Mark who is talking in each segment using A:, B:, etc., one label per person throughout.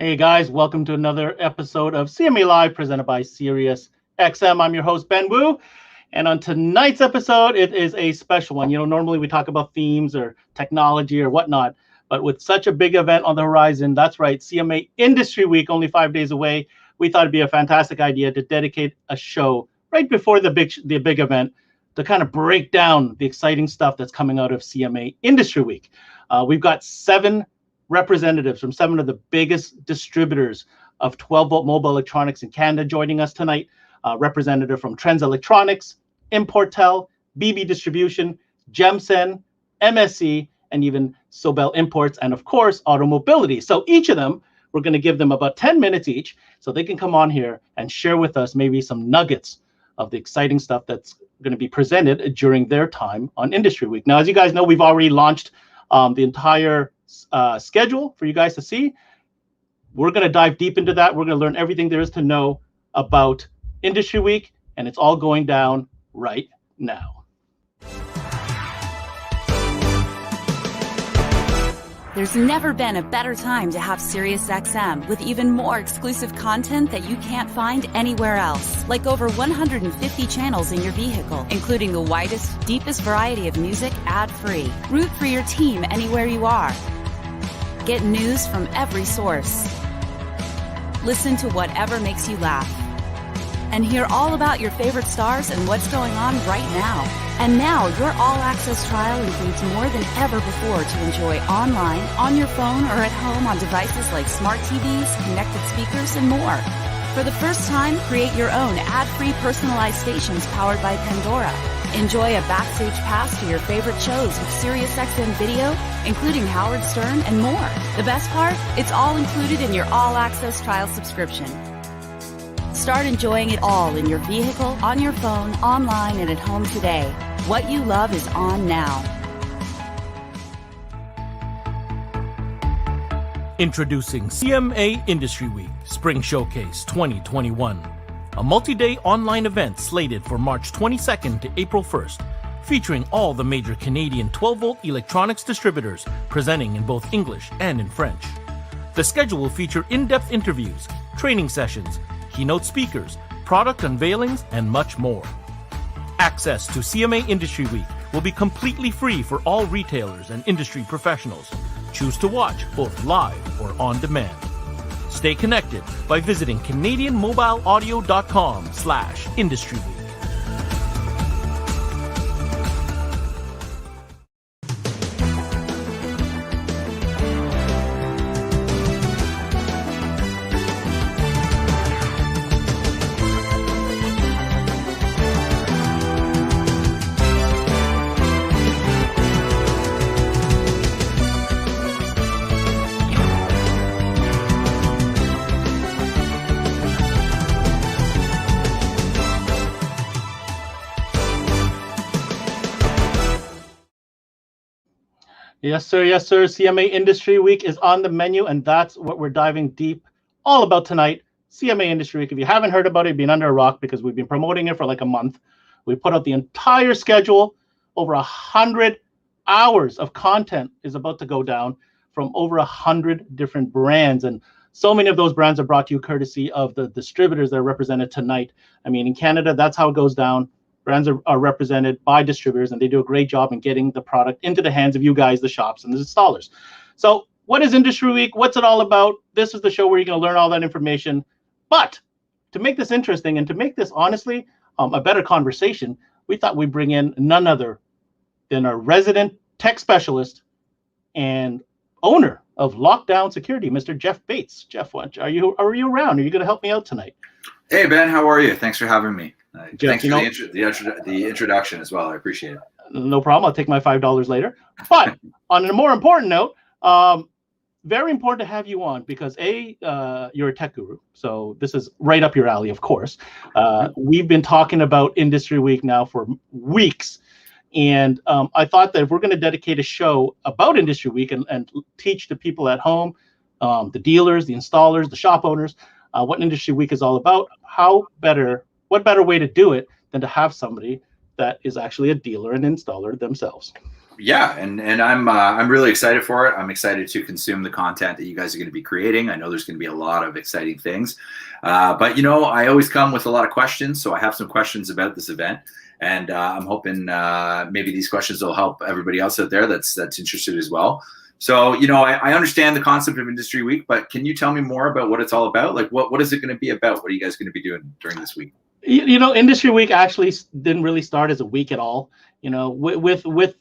A: Hey guys, welcome to another episode of CMA Live presented by Sirius XM. I'm your host, Ben Wu. And on tonight's episode, it is a special one. Normally we talk about themes or technology or whatnot, but with such a big event on the horizon, that's right, CMA Industry Week, only 5 days away, we thought it'd be a fantastic idea to dedicate a show right before the big event to kind of break down the exciting stuff that's coming out of CMA Industry Week. We've got 7 representatives from 7 of the biggest distributors of 12-volt mobile electronics in Canada joining us tonight. Representative from Trends Electronics, Importel, BB Distribution, Gem-Sen, MSC, and even Sobel Imports, and of course, Automobility. So each of them, we're going to give them about 10 minutes each so they can come on here and share with us maybe some nuggets of the exciting stuff that's going to be presented during their time on Industry Week. Now, as you guys know, we've already launched the entire schedule for you guys to see. We're going to dive deep into that. We're going to learn everything there is to know about Industry Week, and it's all going down right now.
B: There's never been a better time to have SiriusXM with even more exclusive content that you can't find anywhere else. Like over 150 channels in your vehicle, including the widest, deepest variety of music ad-free. Root for your team anywhere you are. Get news from every source. Listen to whatever makes you laugh. And hear all about your favorite stars and what's going on right now. And now your all-access trial includes more than ever before to enjoy online, on your phone, or at home on devices like smart TVs, connected speakers, and more. For the first time, create your own ad-free personalized stations powered by Pandora. Enjoy a backstage pass to your favorite shows with SiriusXM Video, including Howard Stern and more. The best part? It's all included in your all-access trial subscription. Start enjoying it all in your vehicle, on your phone, online, and at home today. What you love is on now.
C: Introducing CMA Industry Week Spring Showcase 2021, a multi-day online event slated for March 22nd to April 1st, featuring all the major Canadian 12-volt electronics distributors presenting in both English and in French. The schedule will feature in-depth interviews, training sessions, keynote speakers, product unveilings, and much more. Access to CMA Industry Week will be completely free for all retailers and industry professionals. Choose to watch both live or on demand. Stay connected by visiting CanadianMobileAudio.com/Industry Week.
A: Yes, sir. Yes, sir. CMA Industry Week is on the menu, and that's what we're diving deep all about tonight. CMA Industry Week. If you haven't heard about it, you've been under a rock because we've been promoting it for like a month. We put out the entire schedule. Over 100 hours of content is about to go down from over 100 different brands. And so many of those brands are brought to you courtesy of the distributors that are represented tonight. I mean, in Canada, that's how it goes down. Brands are represented by distributors, and they do a great job in getting the product into the hands of you guys, the shops and the installers. So what is Industry Week? What's it all about? This is the show where you're going to learn all that information. But to make this interesting and to make this, honestly, a better conversation, we thought we'd bring in none other than our resident tech specialist and owner of Lockdown Security, Mr. Jeff Bates. Jeff, are you around? Are you going to help me out tonight?
D: Hey, Ben, how are you? Thanks for having me.
A: Jeff,
D: thanks for the introduction as well. I appreciate it.
A: No problem. I'll take my $5 later. But on a more important note, very important to have you on because you're a tech guru. So this is right up your alley, of course. We've been talking about Industry Week now for weeks. And I thought that if we're going to dedicate a show about Industry Week and teach the people at home, the dealers, the installers, the shop owners, what Industry Week is all about, what better way to do it than to have somebody that is actually a dealer and installer themselves.
D: Yeah, and I'm really excited for it. I'm excited to consume the content that you guys are going to be creating. I know there's going to be a lot of exciting things, but I always come with a lot of questions, so I have some questions about this event, and I'm hoping maybe these questions will help everybody else out there that's interested as well. So I understand the concept of Industry Week, but can you tell me more about what it's all about? Like what is it going to be about? What are you guys going to be doing during this week?
A: Industry Week actually didn't really start as a week at all. With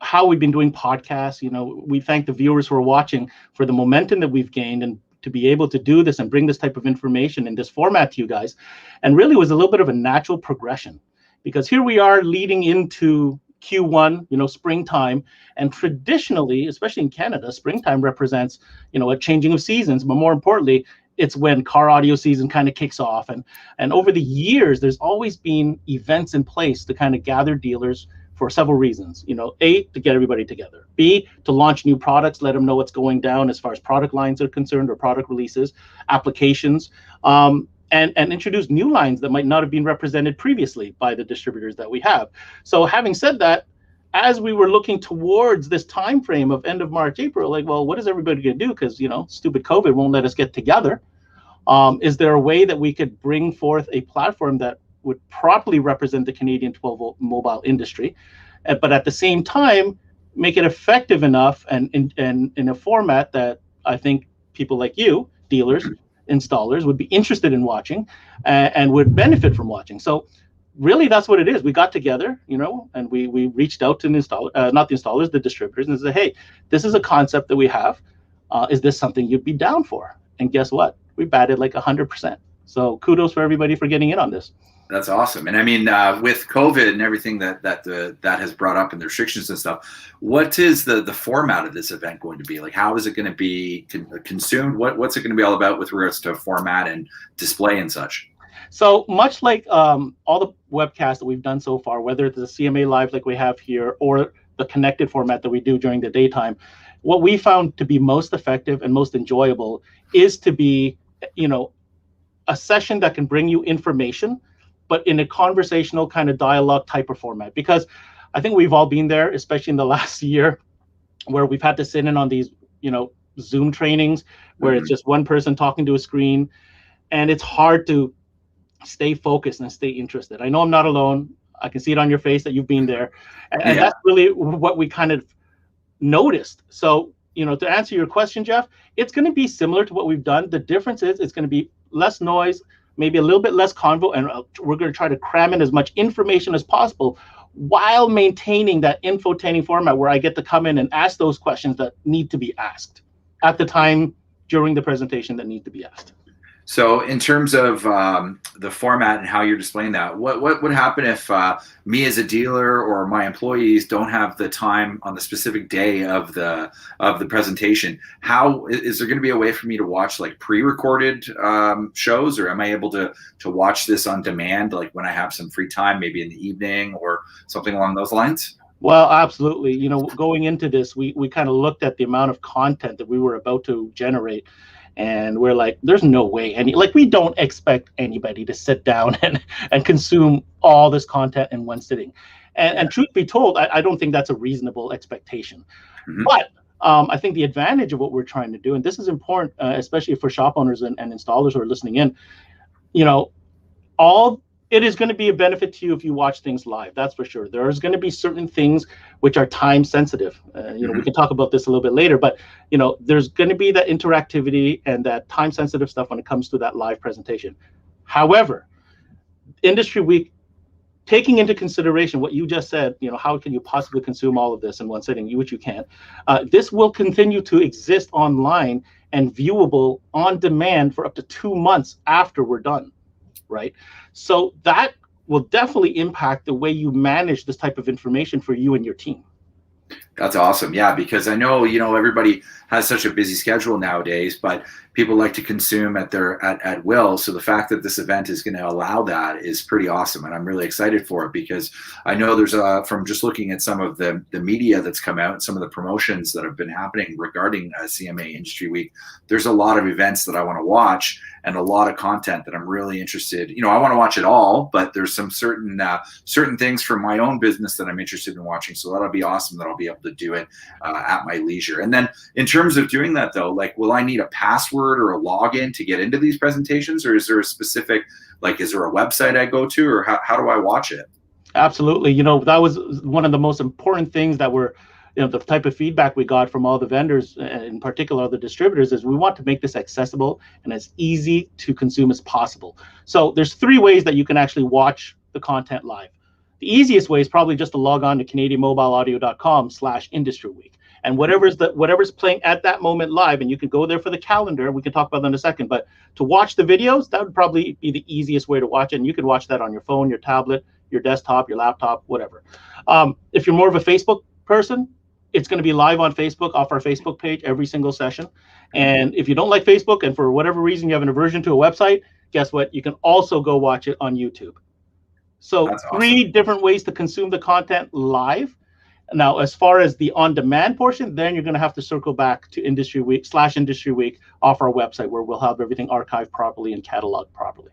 A: how we've been doing podcasts, we thank the viewers who are watching for the momentum that we've gained and to be able to do this and bring this type of information in this format to you guys. And really was a little bit of a natural progression, because here we are leading into Q1, springtime. And traditionally, especially in Canada, springtime represents, a changing of seasons. But more importantly, it's when car audio season kind of kicks off. And over the years, there's always been events in place to kind of gather dealers for several reasons. A, to get everybody together. B, to launch new products, let them know what's going down as far as product lines are concerned or product releases, applications, and introduce new lines that might not have been represented previously by the distributors that we have. So having said that, as we were looking towards this time frame of end of March, April, like, well, what is everybody going to do? Because, stupid COVID won't let us get together. Is there a way that we could bring forth a platform that would properly represent the Canadian 12-volt mobile industry, but at the same time, make it effective enough and in a format that I think people like you, dealers, installers, would be interested in watching and would benefit from watching. So really, that's what it is. We got together, and we reached out to the distributors, and said, hey, this is a concept that we have. Is this something you'd be down for? And guess what? We batted like 100%. So kudos for everybody for getting in on this.
D: That's awesome. And I mean, with COVID and everything that has brought up and the restrictions and stuff, what is the format of this event going to be? Like, how is it going to be consumed? What's it going to be all about with regards to format and display and such?
A: So much like all the webcasts that we've done so far, whether it's the CMA Live like we have here or the connected format that we do during the daytime, what we found to be most effective and most enjoyable is to be, a session that can bring you information, but in a conversational kind of dialogue type of format. Because I think we've all been there, especially in the last year, where we've had to sit in on these, Zoom trainings where it's just one person talking to a screen, and it's hard to stay focused and stay interested. I know I'm not alone. I can see it on your face that you've been there. And that's really what we kind of noticed. So, to answer your question, Jeff, it's going to be similar to what we've done. The difference is it's going to be less noise, maybe a little bit less convo, and we're going to try to cram in as much information as possible while maintaining that infotaining format where I get to come in and ask those questions that need to be asked at the time during the presentation that need to be asked.
D: So in terms of the format and how you're displaying that, what would happen if me as a dealer or my employees don't have the time on the specific day of the presentation? How is there going to be a way for me to watch like pre-recorded shows, or am I able to watch this on demand, like when I have some free time, maybe in the evening or something along those lines?
A: Well, absolutely. Going into this, we kind of looked at the amount of content that we were about to generate. And we're like, there's no way we don't expect anybody to sit down and consume all this content in one sitting. And truth be told, I don't think that's a reasonable expectation. Mm-hmm. But I think the advantage of what we're trying to do, and this is important, especially for shop owners and installers who are listening in, it is going to be a benefit to you if you watch things live. That's for sure. There's going to be certain things which are time sensitive. We can talk about this a little bit later, but there's going to be that interactivity and that time sensitive stuff when it comes to that live presentation. However, Industry Week, taking into consideration what you just said, how can you possibly consume all of this in one sitting, which you can't. This will continue to exist online and viewable on demand for up to 2 months after we're done. Right. So that will definitely impact the way you manage this type of information for you and your team.
D: That's awesome. Yeah, because I know, everybody has such a busy schedule nowadays, but people like to consume at will. So the fact that this event is going to allow that is pretty awesome. And I'm really excited for it, because I know there's from just looking at some of the media that's come out and some of the promotions that have been happening regarding CMA Industry Week, there's a lot of events that I want to watch and a lot of content that I'm really interested. I want to watch it all, but there's some certain things for my own business that I'm interested in watching. So that'll be awesome that I'll be able to do it at my leisure. And then in terms of doing that though, like, will I need a password or a login to get into these presentations, or is there a specific, is there a website I go to, or how do I watch it?
A: Absolutely. That was one of the most important things that were, the type of feedback we got from all the vendors, in particular the distributors, is we want to make this accessible and as easy to consume as possible. So there's 3 ways that you can actually watch the content live. The easiest way is probably just to log on to CanadianMobileAudio.com/Industry Week. And whatever's playing at that moment live, and you can go there for the calendar. We can talk about that in a second. But to watch the videos, that would probably be the easiest way to watch it. And you can watch that on your phone, your tablet, your desktop, your laptop, whatever. If you're more of a Facebook person, it's going to be live on Facebook, off our Facebook page, every single session. And if you don't like Facebook, and for whatever reason you have an aversion to a website, guess what? You can also go watch it on YouTube. So
D: That's awesome.
A: 3 different ways to consume the content live. Now, as far as the on-demand portion, then you're going to have to circle back to Industry Week /Industry Week off our website, where we'll have everything archived properly and cataloged properly.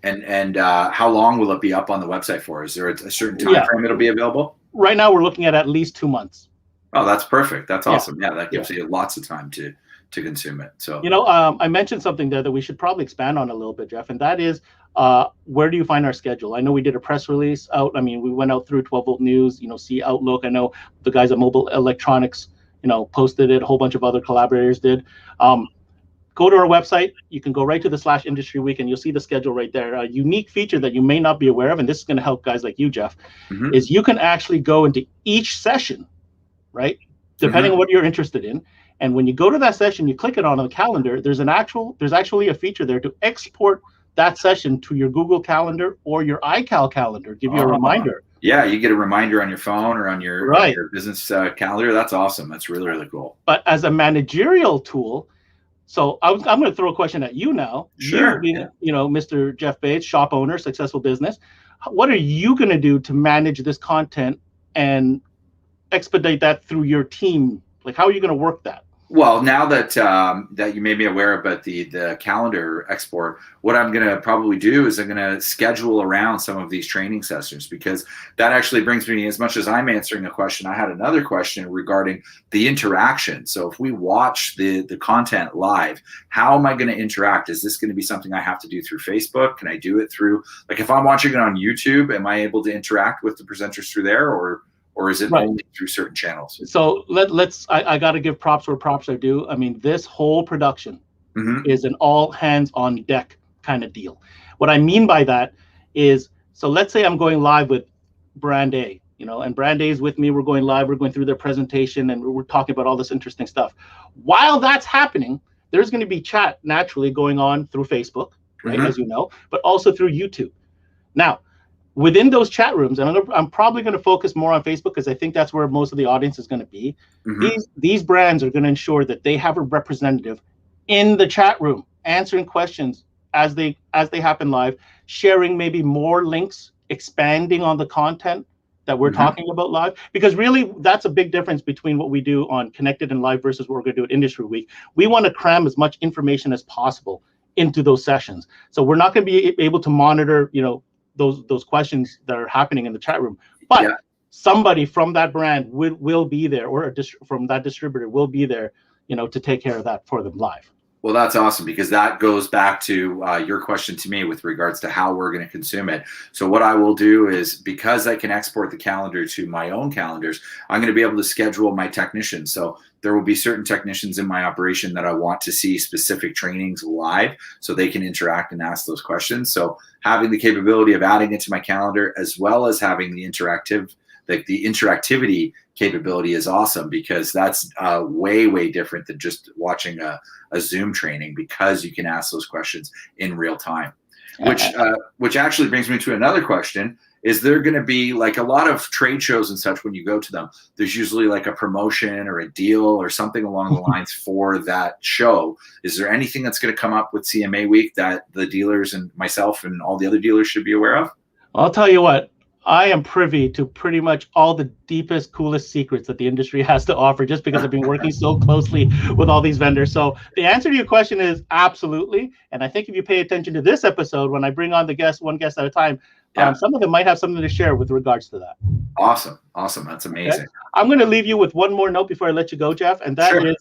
D: And how long will it be up on the website for? Is there a certain time frame it'll be available?
A: Right now, we're looking at least 2 months.
D: Oh, that's perfect. That's awesome. Yeah, that gives you lots of time to consume it. So,
A: I mentioned something there that we should probably expand on a little bit, Jeff, and that is, where do you find our schedule? I know we did a press release out. I mean, we went out through 12 Volt News, see Outlook. I know the guys at Mobile Electronics, posted it. A whole bunch of other collaborators did. Go to our website. You can go right to the /Industry Week, and you'll see the schedule right there. A unique feature that you may not be aware of, and this is going to help guys like you, Jeff, is you can actually go into each session, right? Depending on what you're interested in. And when you go to that session, you click it on the calendar, there's actually a feature there to export that session to your Google Calendar or your iCal calendar, give you a reminder.
D: Yeah, you get a reminder on your phone or on your business calendar. That's awesome. That's really, really cool.
A: But as a managerial tool, so I'm going to throw a question at you now.
D: Sure.
A: You, Mr. Jeff Bates, shop owner, successful business. What are you going to do to manage this content and expedite that through your team? Like, how are you going to work that?
D: Well, now that that you made me aware about the calendar export, what I'm going to probably do is I'm going to schedule around some of these training sessions, because that actually brings me, as much as I'm answering a question, I had another question regarding the interaction. So if we watch the content live, how am I going to interact? Is this going to be something I have to do through Facebook? Can I do it through, like, if I'm watching it on YouTube, am I able to interact with the presenters through there, or is it only through certain channels?
A: So I got to give props where props are due. I mean, this whole production is an all hands on deck kind of deal. What I mean by that is, so let's say I'm going live with brand A, and brand A is with me. We're going live. We're going through their presentation, and we're talking about all this interesting stuff. While that's happening, there's going to be chat naturally going on through Facebook, right, as you know, but also through YouTube. Now, within those chat rooms, and I'm probably going to focus more on Facebook, because I think that's where most of the audience is going to be. These brands are going to ensure that they have a representative in the chat room answering questions as they happen live, sharing maybe more links, expanding on the content that we're talking about live, because really that's a big difference between what we do on Connected and Live versus what we're going to do at Industry Week. We want to cram as much information as possible into those sessions. So we're not going to be able to monitor, those questions that are happening in the chat room, but somebody from that brand will be there, or from that distributor will be there, to take care of that for them live.
D: Well, that's awesome, because that goes back to your question to me with regards to how we're going to consume it. So what I will do is, because I can export the calendar to my own calendars, I'm going to be able to schedule my technicians. So there will be certain technicians in my operation that I want to see specific trainings live, so they can interact and ask those questions. So having the capability of adding it to my calendar, as well as having the interactivity capability, is awesome, because that's way different than just watching a Zoom training, because you can ask those questions in real time. Which actually brings me to another question. is there going to be like a lot of trade shows and such when you go to them? There's usually like a promotion or a deal or something along the lines for that show. Is there anything that's going to come up with CMA Week that the dealers and myself and all the other dealers should be aware of?
A: I'll tell you what, I am privy to pretty much all the deepest, coolest secrets that the industry has to offer just because I've been working so closely with all these vendors. So the answer to your question is absolutely. And I think if you pay attention to this episode, when I bring on the guests, one guest at a time, some of them might have something to share with regards to that.
D: Awesome. That's amazing.
A: Okay. I'm going to leave you with one more note before I let you go, Jeff. And that is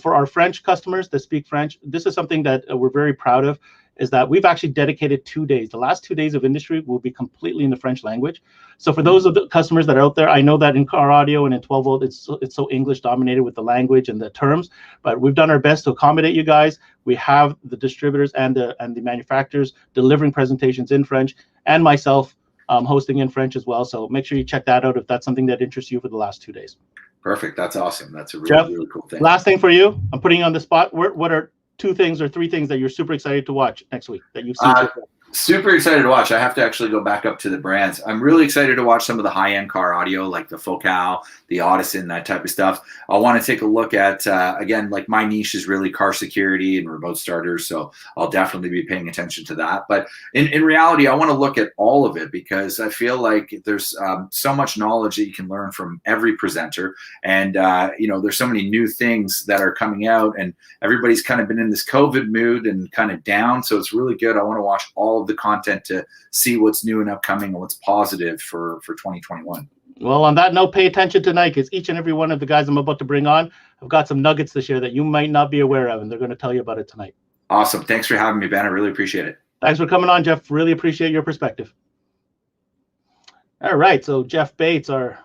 A: for our French customers that speak French. This is something that we're very proud of. Is that we've actually dedicated 2 days. The last 2 days of industry will be completely in the French language. So for those of the customers that are out there, I know that in car audio and in 12 volt, it's so English dominated with the language and the terms, but we've done our best to accommodate you guys. We have the distributors and the manufacturers delivering presentations in French, and myself hosting in French as well. So make sure you check that out if that's something that interests you for the last 2 days.
D: Perfect. That's awesome. That's a
A: Jeff,
D: really cool thing.
A: Last thing for you, I'm putting you on the spot. What are 2 things or 3 things that you're super excited to watch next week that you've seen?
D: Super excited to watch. I have to actually go back up to the brands. I'm really excited to watch some of the high-end car audio, like the Focal, the Audison, that type of stuff. I want to take a look at, again, like my niche is really car security and remote starters, so I'll definitely be paying attention to that. But in reality, I want to look at all of it because I feel like there's so much knowledge that you can learn from every presenter. And, there's so many new things that are coming out, and everybody's kind of been in this COVID mood and kind of down, so it's really good. I want to watch all of the content to see what's new and upcoming and what's positive for 2021.
A: Well, on that note, pay attention tonight because each and every one of the guys I'm about to bring on have got some nuggets to share that you might not be aware of, and they're going to tell you about it tonight.
D: Awesome. Thanks for having me, Ben. I really appreciate it.
A: Thanks for coming on, Jeff. Really appreciate your perspective. All right. So Jeff Bates, our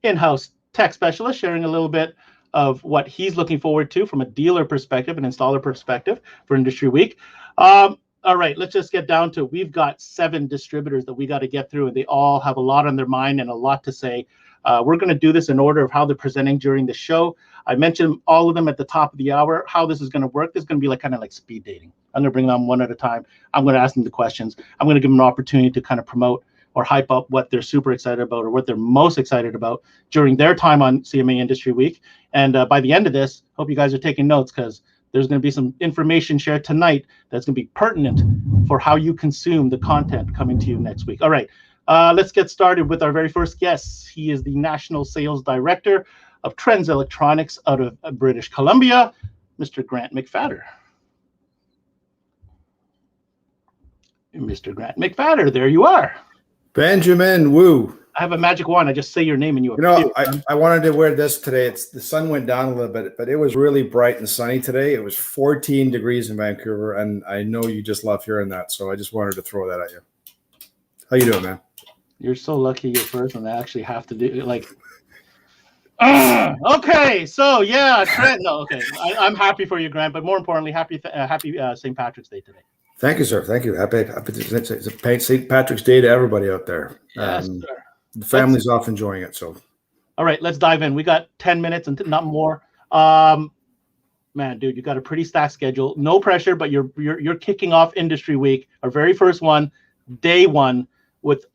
A: in-house tech specialist, sharing a little bit of what he's looking forward to from a dealer perspective, an installer perspective for Industry Week. All right, let's just get down to, we've got 7 distributors that we got to get through, and they all have a lot on their mind and a lot to say. We're going to do this in order of how they're presenting during the show. I mentioned all of them at the top of the hour. How this is going to work, this is going to be like kind of like speed dating. I'm going to bring them one at a time. I'm going to ask them the questions. I'm going to give them an opportunity to kind of promote or hype up what they're super excited about or what they're most excited about during their time on CMA Industry Week. And by the end of this, hope you guys are taking notes because there's going to be some information shared tonight that's going to be pertinent for how you consume the content coming to you next week. All right, let's get started with our very first guest. He is the National Sales Director of Trends Electronics out of British Columbia, Mr. Grant McFatter. Mr. Grant McFatter, there you are.
E: Benjamin Wu.
A: I have a magic wand. I just say your name and you appear.
E: You know, I wanted to wear this today. The sun went down a little bit, but it was really bright and sunny today. It was 14 degrees in Vancouver, and I know you just love hearing that, so I just wanted to throw that at you. How you doing, man?
A: You're so lucky you're first, and I actually have to do it like. Okay, so yeah, Trent. No, okay, I'm happy for you, Grant, but more importantly, happy St. Patrick's Day today.
E: Thank you, sir. Thank you. Happy St. Patrick's Day to everybody out there.
A: Yes, sir.
E: The family's off enjoying it. So,
A: all right, let's dive in. We got 10 minutes and not more. Man, dude, you got a pretty stacked schedule. No pressure, but you're kicking off Industry Week, our very first one, day one, with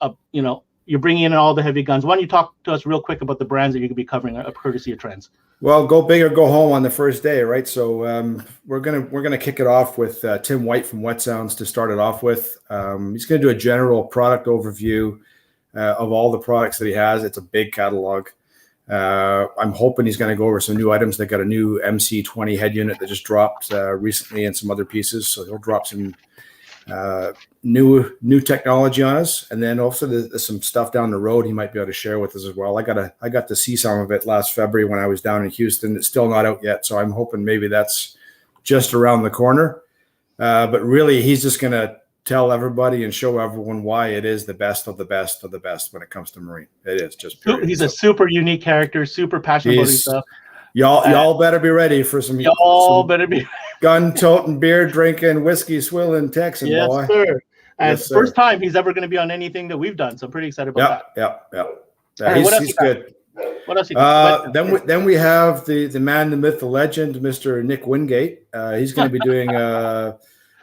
A: you're bringing in all the heavy guns. Why don't you talk to us real quick about the brands that you could be covering, courtey of Trends?
E: Well, go big or go home on the first day, right? So we're gonna kick it off with Tim White from Wet Sounds to start it off with. He's gonna do a general product overview of all the products that he has. It's a big catalog. I'm hoping he's going to go over some new items. They got a new MC20 head unit that just dropped recently and some other pieces. So he'll drop some new technology on us. And then also there's some stuff down the road he might be able to share with us as well. I got to see some of it last February when I was down in Houston. It's still not out yet. So I'm hoping maybe that's just around the corner. But really, he's just going to tell everybody and show everyone why it is the best of the best of the best when it comes to marine. It is just period.
A: He's a super unique character, super passionate about his stuff.
E: Y'all better be ready for some.
A: Y'all better be
E: gun-toting, beer-drinking, whiskey-swilling Texan
A: yes,
E: boy.
A: Sir. And
E: yes, sir.
A: First time he's ever going to be on anything that we've done, so I'm pretty excited about that.
E: Yeah. He's good.
A: What else you got?
E: Then we have the man, the myth, the legend, Mr. Nick Wingate. He's going to be doing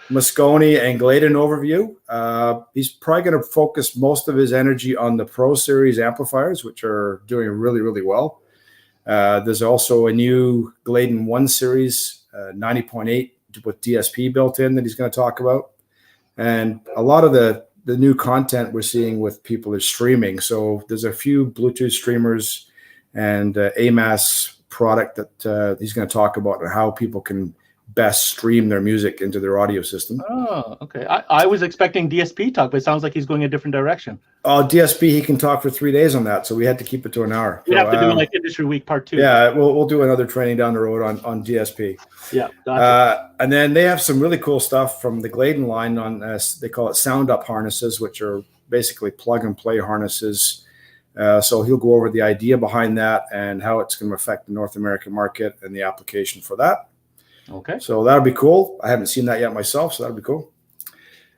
E: Moscone and Gaetan overview. He's probably going to focus most of his energy on the Pro Series amplifiers, which are doing really, really well. There's also a new Gaetan 1 Series 90.8 with DSP built in that he's going to talk about. And a lot of the new content we're seeing with people is streaming. So there's a few Bluetooth streamers and AMAS product that he's going to talk about and how people can best stream their music into their audio system.
A: Oh, okay. I was expecting DSP talk, but it sounds like he's going a different direction.
E: Oh, DSP, he can talk for 3 days on that, so we had to keep it to an hour.
A: We'd have to do like Industry Week Part 2.
E: Yeah, we'll do another training down the road on DSP.
A: Yeah, gotcha.
E: And then they have some really cool stuff from the Gaetan line on, they call it sound up harnesses, which are basically plug and play harnesses. So he'll go over the idea behind that and how it's going to affect the North American market and the application for that.
A: Okay.
E: So that'll be cool. I haven't seen that yet myself, so that'll be cool.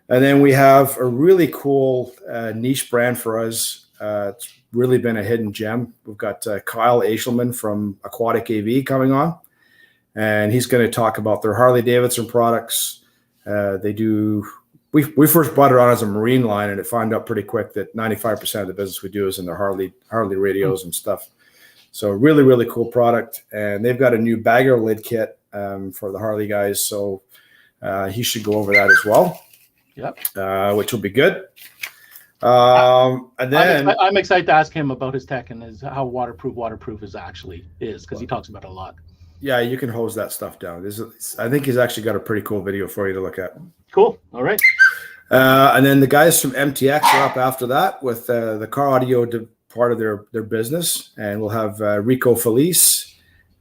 E: And then we have a really cool niche brand for us. It's really been a hidden gem. We've got Kyle Aishelman from Aquatic AV coming on, and he's going to talk about their Harley Davidson products. They do. We first brought it on as a marine line, and it found out pretty quick that 95% of the business we do is in the Harley radios and stuff. So really, really cool product. And they've got a new bagger lid kit for the Harley guys. So he should go over that as well. Yep. Which will be good. And then
A: I'm excited to ask him about his tech and how waterproof is actually because he talks about it a lot.
E: Yeah, you can hose that stuff down. I think he's actually got a pretty cool video for you to look at.
A: Cool. All right.
E: And then the guys from MTX are up after that with the car audio part of their business. And we'll have Rico Felice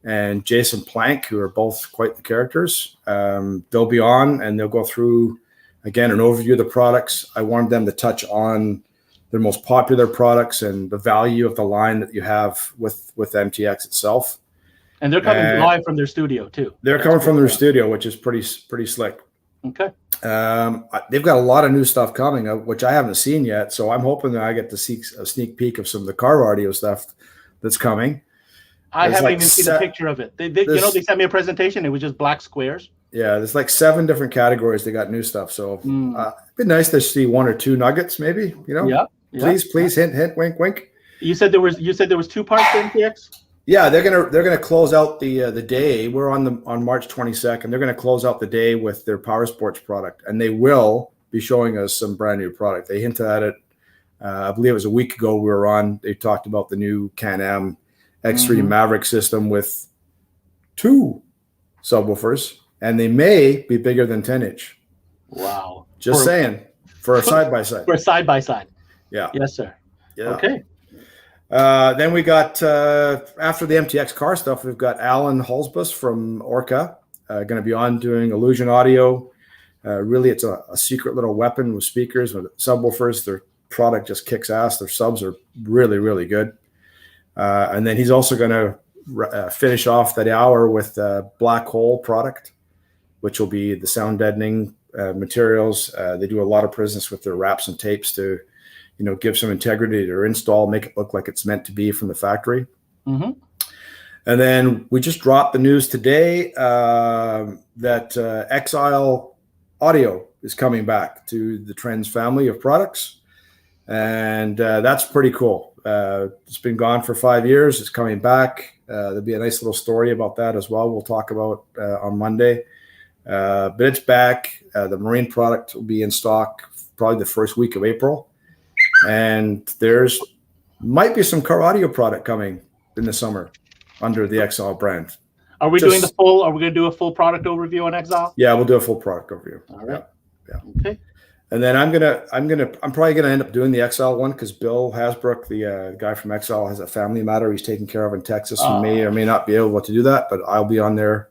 E: and Jason Plank, who are both quite the characters. They'll be on and they'll go through, again, an overview of the products. I wanted them to touch on their most popular products and the value of the line that you have with MTX itself.
A: And they're coming live from their studio too.
E: They're coming from their studio, which is pretty slick.
A: Okay.
E: They've got a lot of new stuff coming, which I haven't seen yet. So I'm hoping that I get to see a sneak peek of some of the car audio stuff that's coming.
A: I haven't even seen a picture of it. They sent me a presentation. It was just black squares.
E: Yeah, there's like 7 different categories. They got new stuff. So it'd be nice to see 1 or 2 nuggets, maybe. Yeah. Please, hint, wink, wink.
A: You said there was 2 parts to MTX.
E: Yeah, they're gonna close out the day. We're on March 22nd. They're gonna close out the day with their Power Sports product, and they will be showing us some brand new product. They hinted at it. I believe it was a week ago we were on. They talked about the new Can-Am X3 Maverick system with 2 subwoofers, and they may be bigger than 10-inch.
A: Wow!
E: Just saying, for a side by side.
A: For a side by side.
E: Yeah.
A: Yes, sir.
E: Yeah.
A: Okay.
E: Then we got, after the MTX car stuff, we've got Alan Hulsbus from Orca going to be on doing Illusion Audio. Really, it's a secret little weapon with speakers, with subwoofers. Their product just kicks ass. Their subs are really, really good. And then he's also going to finish off that hour with Black Hole product, which will be the sound deadening materials. They do a lot of business with their wraps and tapes to give some integrity to their install, make it look like it's meant to be from the factory. Mm-hmm. And then we just dropped the news today that Exile Audio is coming back to the Trends family of products. And that's pretty cool. It's been gone for 5 years. It's coming back. There'll be a nice little story about that as well. We'll talk about on Monday. But it's back. The marine product will be in stock probably the first week of April. And there's might be some car audio product coming in the summer under the Exile brand.
A: Are we doing are we going to do a full product overview on Exile?
E: Yeah, we'll do a full product overview.
A: All right.
E: Yeah.
A: Okay.
E: And then I'm probably gonna end up doing the Exile one because Bill Hasbrook, the guy from Exile, has a family matter he's taking care of in Texas and may or may not be able to do that, but I'll be on there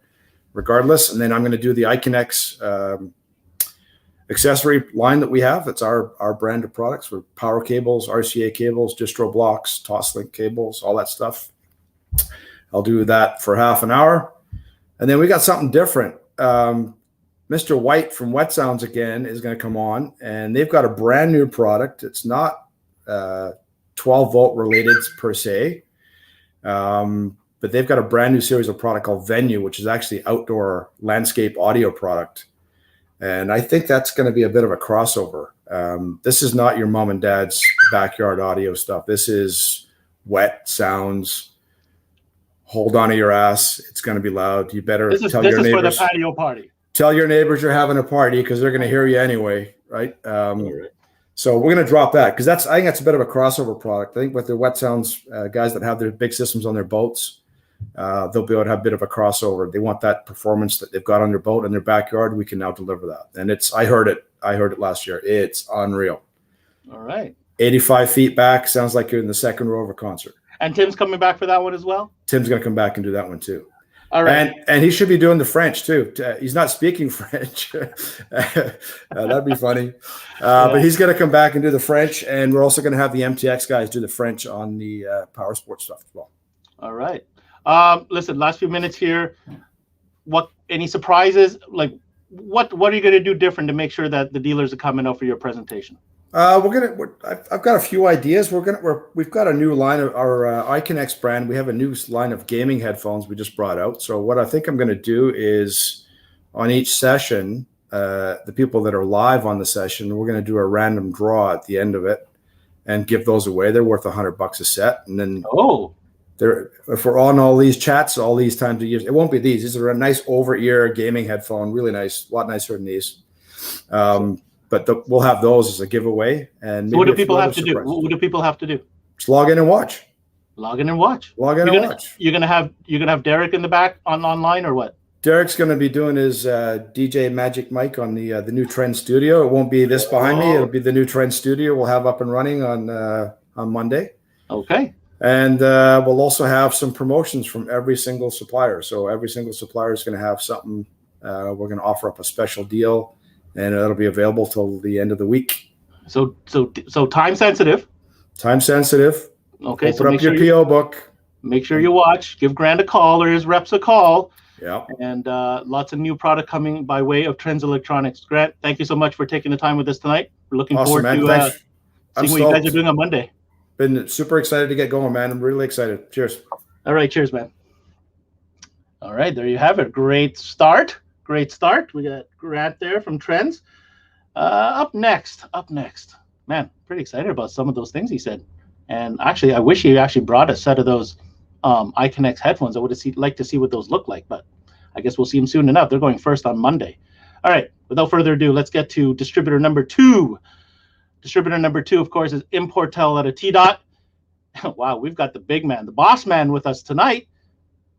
E: regardless. And then I'm going to do the Iconex accessory line that we have. That's our brand of products for power cables, RCA cables, distro blocks, Toslink cables, all that stuff. I'll do that for half an hour. And then we got something different. Mr. White from Wet Sounds again is going to come on, and they've got a brand new product. It's not 12 volt related per se, but they've got a brand new series of product called Venue, which is actually outdoor landscape audio product. And I think that's going to be a bit of a crossover. This is not your mom and dad's backyard audio stuff. This is wet sounds. Hold on to your ass. It's going to be loud. You better tell your neighbors.
A: This is for the patio party.
E: Tell your neighbors you're having a party because they're going to hear you anyway, right? So we're going to drop that because I think that's a bit of a crossover product. I think with the wet sounds guys that have their big systems on their boats, they'll be able to have a bit of a crossover. They want that performance that they've got on their boat in their backyard. We can now deliver that. And I heard it last year. It's unreal.
A: All right.
E: 85 feet back. Sounds like you're in the second row of a concert.
A: And Tim's coming back for that one as well?
E: Tim's going to come back and do that one too.
A: All right.
E: And he should be doing the French too. He's not speaking French. That'd be funny. But he's going to come back and do the French. And we're also going to have the MTX guys do the French on the power sports stuff as well.
A: All right. Listen, last few minutes here. Any surprises? Like what are you going to do different to make sure that the dealers are coming out for your presentation?
E: I've got a few ideas. We've got a new line of our iConnect brand. We have a new line of gaming headphones we just brought out. So what I think I'm going to do is on each session, the people that are live on the session, we're going to do a random draw at the end of it and give those away. They're worth $100 a set. And then if we're on all these chats, all these times of years, it won't be these. These are a nice over-ear gaming headphone, really nice, a lot nicer than these. But we'll have those as a giveaway. And
A: so what do people have to do? What do people have to do?
E: Just log in and watch.
A: Log in and watch.
E: Watch.
A: You're gonna have Derek in the back online or what?
E: Derek's going to be doing his DJ Magic Mic on the new Trend Studio. It won't be this behind me. It'll be the new Trend Studio we'll have up and running on Monday.
A: Okay.
E: And we'll also have some promotions from every single supplier. So every single supplier is going to have something. We're going to offer up a special deal. And it'll be available till the end of the week. So
A: time sensitive.
E: Time sensitive.
A: Okay.
E: Open up your PO book.
A: Make sure you watch. Give Grant a call or his reps a call.
E: Yeah.
A: And lots of new product coming by way of Trends Electronics. Grant, thank you so much for taking the time with us tonight. We're looking forward to seeing what you guys are doing on Monday.
E: Been super excited to get going, man. I'm really excited. Cheers.
A: All right. Cheers, man. All right. There you have it. Great start. We got Grant there from Trends. Up next. Man, pretty excited about some of those things he said. And actually, I wish he actually brought a set of those iConnect headphones. I would have liked to see what those look like, but I guess we'll see them soon enough. They're going first on Monday. All right, without further ado, let's get to distributor number 2. Distributor number 2, of course, is Importel out of T-Dot. Wow, we've got the big man, the boss man with us tonight,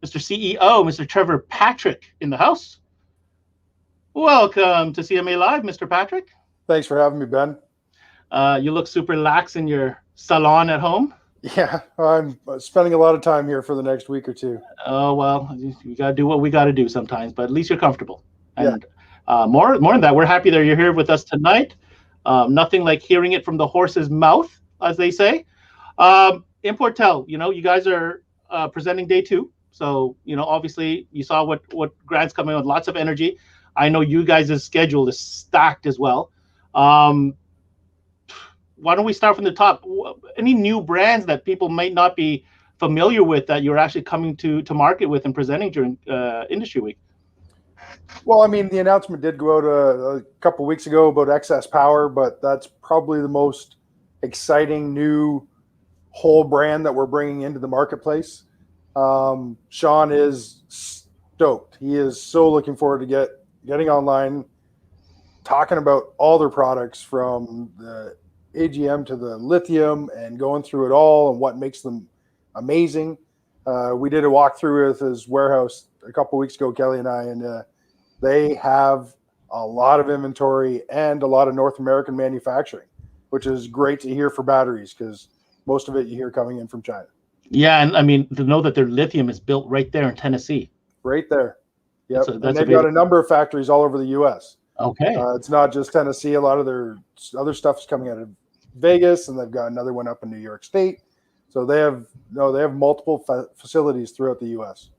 A: Mr. CEO, Mr. Trevor Patrick in the house. Welcome to CMA Live, Mr. Patrick.
F: Thanks for having me, Ben.
A: You look super lax in your salon at home.
F: Yeah, I'm spending a lot of time here for the next week or two.
A: Oh, well, you got to do what we got to do sometimes, but at least you're comfortable. And more than that, we're happy that you're here with us tonight. Nothing like hearing it from the horse's mouth, as they say. Importel, you guys are presenting day 2. So, obviously you saw what Grant's coming with, lots of energy. I know you guys' schedule is stacked as well. Why don't we start from the top? Any new brands that people might not be familiar with that you're actually coming to market with and presenting during Industry Week?
F: Well, I mean, the announcement did go out a couple weeks ago about excess power, but that's probably the most exciting new whole brand that we're bringing into the marketplace. Sean is stoked. He is so looking forward to getting online, talking about all their products from the AGM to the lithium and going through it all and what makes them amazing. We did a walkthrough with his warehouse a couple weeks ago, Kelly and I, and they have a lot of inventory and a lot of North American manufacturing, which is great to hear for batteries because most of it you hear coming in from China. Yeah,
A: and I mean, to know that their lithium is built right there in Tennessee.
F: Right there. Yep. And they've got a number of factories all over the U.S.
A: Okay.
F: It's not just Tennessee. A lot of their other stuff is coming out of Vegas, and they've got another one up in New York State. So they have multiple facilities throughout the U.S.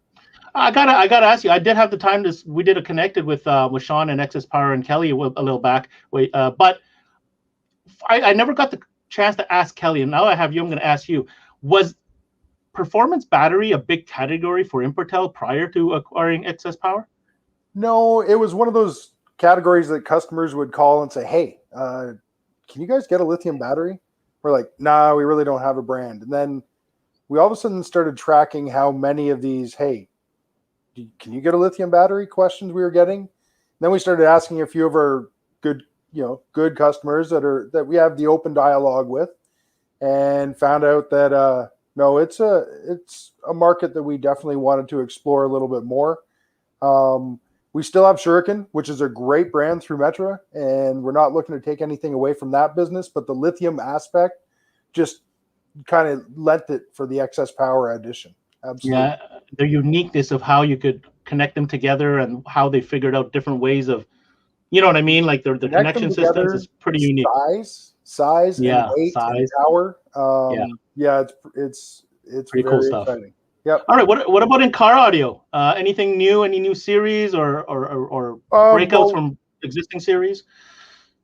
A: I gotta ask you. I did have the time we did a connected with Sean and Excess Power and Kelly a little back. But I never got the chance to ask Kelly, and now I have you. I'm going to ask you: was performance battery a big category for Importel prior to acquiring Excess Power?
F: No, it was one of those categories that customers would call and say, hey, can you guys get a lithium battery? We're like, nah, we really don't have a brand. And then we all of a sudden started tracking how many of these, hey, can you get a lithium battery questions we were getting. And then we started asking a few of our good customers that we have the open dialogue with, and found out that no, it's a market that we definitely wanted to explore a little bit more. We still have Shuriken, which is a great brand through Metra, and we're not looking to take anything away from that business, but the lithium aspect just kind of lent it for the excess power addition. Absolutely.
A: Yeah, the uniqueness of how you could connect them together and how they figured out different ways of, you know what I mean? Like the connection systems is pretty unique.
F: Size and weight and power. It's
A: pretty
F: very
A: cool stuff.
F: Exciting. Yep.
A: All right. What about in car audio? Anything new? Any new series or breakouts from existing series?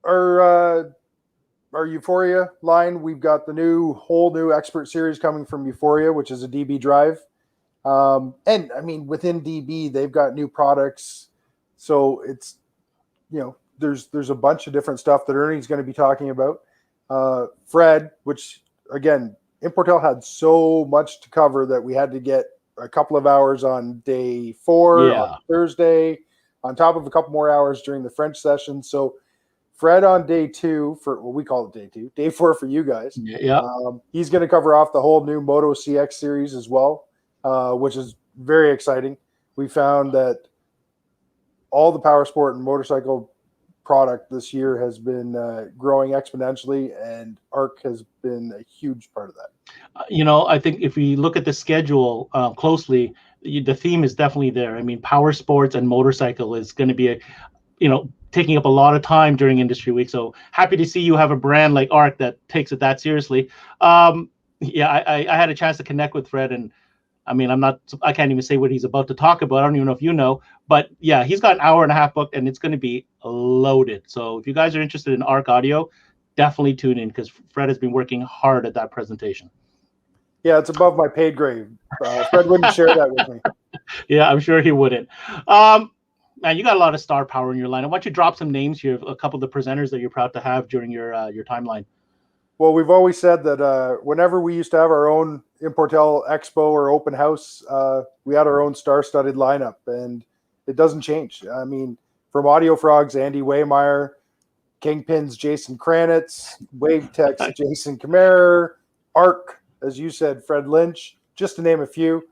F: Our Euphoria line, we've got the whole new expert series coming from Euphoria, which is a DB drive. And I mean, within DB, they've got new products. So it's, there's a bunch of different stuff that Ernie's going to be talking about. Fred, which again, Importel had so much to cover that we had to get a couple of hours on day 4 on Thursday, on top of a couple more hours during the French session. So Fred on day 2 for we call it day 2, day 4 for you guys.
A: Yeah.
F: He's going to cover off the whole new Moto CX series as well, which is very exciting. We found that all the power sport and motorcycle product this year has been growing exponentially, and ARC has been a huge part of that.
A: I think if we look at the schedule closely, the theme is definitely there. I mean, power sports and motorcycle is going to be taking up a lot of time during Industry Week. So happy to see you have a brand like ARC that takes it that seriously. I had a chance to connect with Fred, and I mean, I can't even say what he's about to talk about. I don't even know if you know, but yeah, he's got an hour and a half booked, and it's going to be loaded. So if you guys are interested in ARC audio, definitely tune in, because Fred has been working hard at that presentation.
F: Yeah, it's above my paid grade. Fred wouldn't share that with me.
A: Yeah, I'm sure he wouldn't. Man, you got a lot of star power in your line. Why don't you drop some names here, a couple of the presenters that you're proud to have during your timeline?
F: Well, we've always said that whenever we used to have our own Importel Expo or open house, we had our own star-studded lineup, and it doesn't change. I mean, from Audio Frogs, Andy Waymeyer, Kingpins, Jason Kranitz, Wavetex, Jason Kammerer, ARC, as you said, Fred Lynch, just to name a few.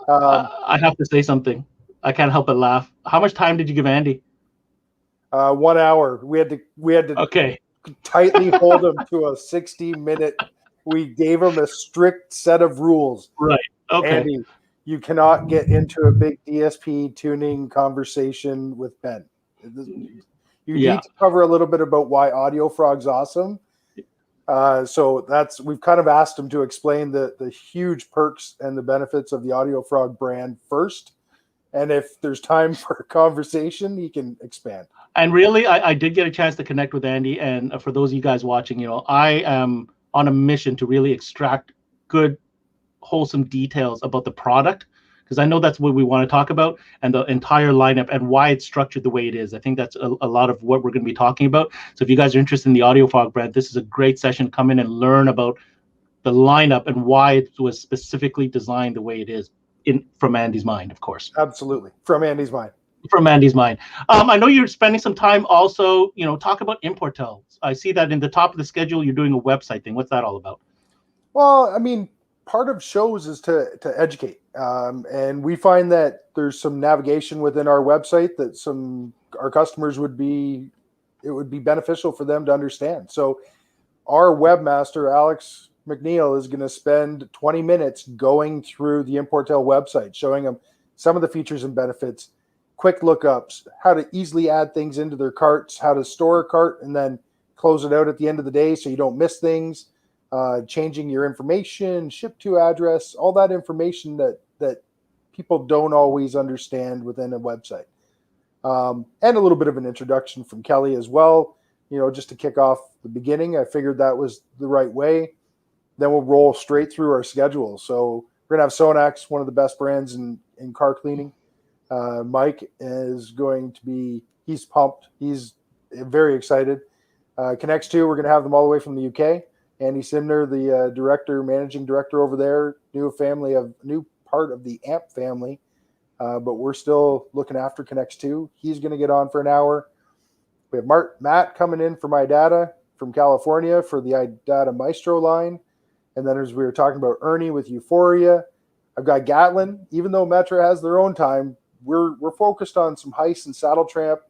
A: I have to say something. I can't help but laugh. How much time did you give Andy?
F: 1 hour. We had to tightly hold him to a 60-minute. We gave him a strict set of rules.
A: Right. Okay.
F: Andy, you cannot get into a big DSP tuning conversation with Penn. You need to cover a little bit about why Audio Frog's awesome. So we've kind of asked him to explain the huge perks and the benefits of the Audio Frog brand first. And if there's time for a conversation, he can expand.
A: And really, I did get a chance to connect with Andy. And for those of you guys watching, I am on a mission to really extract good, wholesome details about the product, because I know that's what we want to talk about, and the entire lineup and why it's structured the way it is. I think that's a lot of what we're going to be talking about. So if you guys are interested in the Audio Frog brand, this is a great session. Come in and learn about the lineup and why it was specifically designed the way it is, from Andy's mind, of course.
F: Absolutely. From Andy's mind.
A: From Andy's mind. I know you're spending some time also, talk about Importel. I see that in the top of the schedule, you're doing a website thing. What's that all about?
F: Well, I mean, part of shows is to educate. And we find that there's some navigation within our website that our customers would be beneficial for them to understand. So our webmaster, Alex McNeil, is going to spend 20 minutes going through the Importel website, showing them some of the features and benefits, quick lookups, how to easily add things into their carts, how to store a cart and then close it out at the end of the day so you don't miss things, changing your information, ship to address, all that information that people don't always understand within a website. And a little bit of an introduction from Kelly as well, just to kick off the beginning. I figured that was the right way. Then we'll roll straight through our schedule. So we're going to have Sonax, one of the best brands in car cleaning. Mike is going to be, he's pumped. He's very excited. Connects 2, we're going to have them all the way from the UK. Andy Simner, the managing director over there, new part of the AMP family, but we're still looking after Connects 2. He's going to get on for an hour. We have Matt coming in from iData from California for the iData Maestro line. And then as we were talking about Ernie with Euphoria, I've got Gaetan. Even though Metra has their own time, we're focused on some heist and saddle tramp,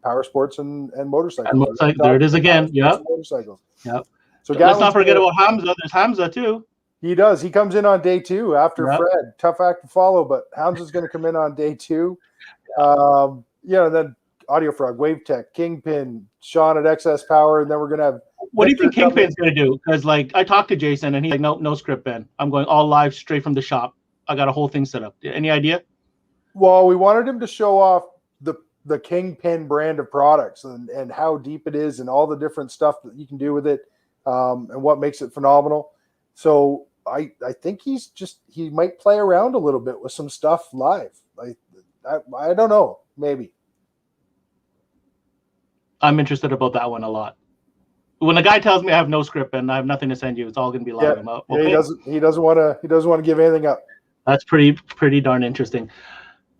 F: power sports and motorcycles.
A: There it is again. Yep.
F: Motorcycles.
A: Yep.
F: So
A: let's not forget about Hamza. There's Hamza too.
F: He does. He comes in on day 2 after Fred. Tough act to follow, but Hamza's going to come in on day 2. And then Audio Frog, Wave Tech, Kingpin, Sean at XS Power, and then we're going to have.
A: What do you think Kingpin's going to do? Because I talked to Jason and he's like, no script, Ben. I'm going all live straight from the shop. I got a whole thing set up. Any idea?
F: Well, we wanted him to show off the Kingpin brand of products and how deep it is and all the different stuff that you can do with it, and what makes it phenomenal. So I think he might play around a little bit with some stuff live. I don't know, maybe.
A: I'm interested about that one a lot. When a guy tells me I have no script and I have nothing to send you, it's all going to be live.
F: Yeah, he doesn't want to give anything up.
A: That's pretty darn interesting.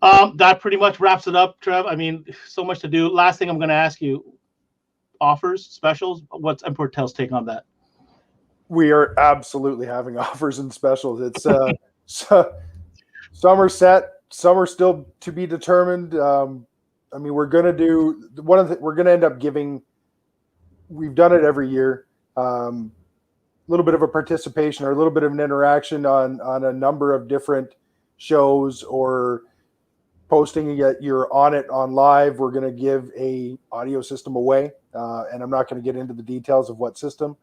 A: That pretty much wraps it up, Trev. I mean, so much to do. Last thing I'm going to ask you: offers, specials. What's Importel's take on that?
F: We are absolutely having offers and specials. It's some are set, some are still to be determined. We're going to do we're going to end up giving. We've done it every year. A little bit of a participation or a little bit of an interaction on a number of different shows or posting that you're on it on live. We're going to give a audio system away, and I'm not going to get into the details of what system.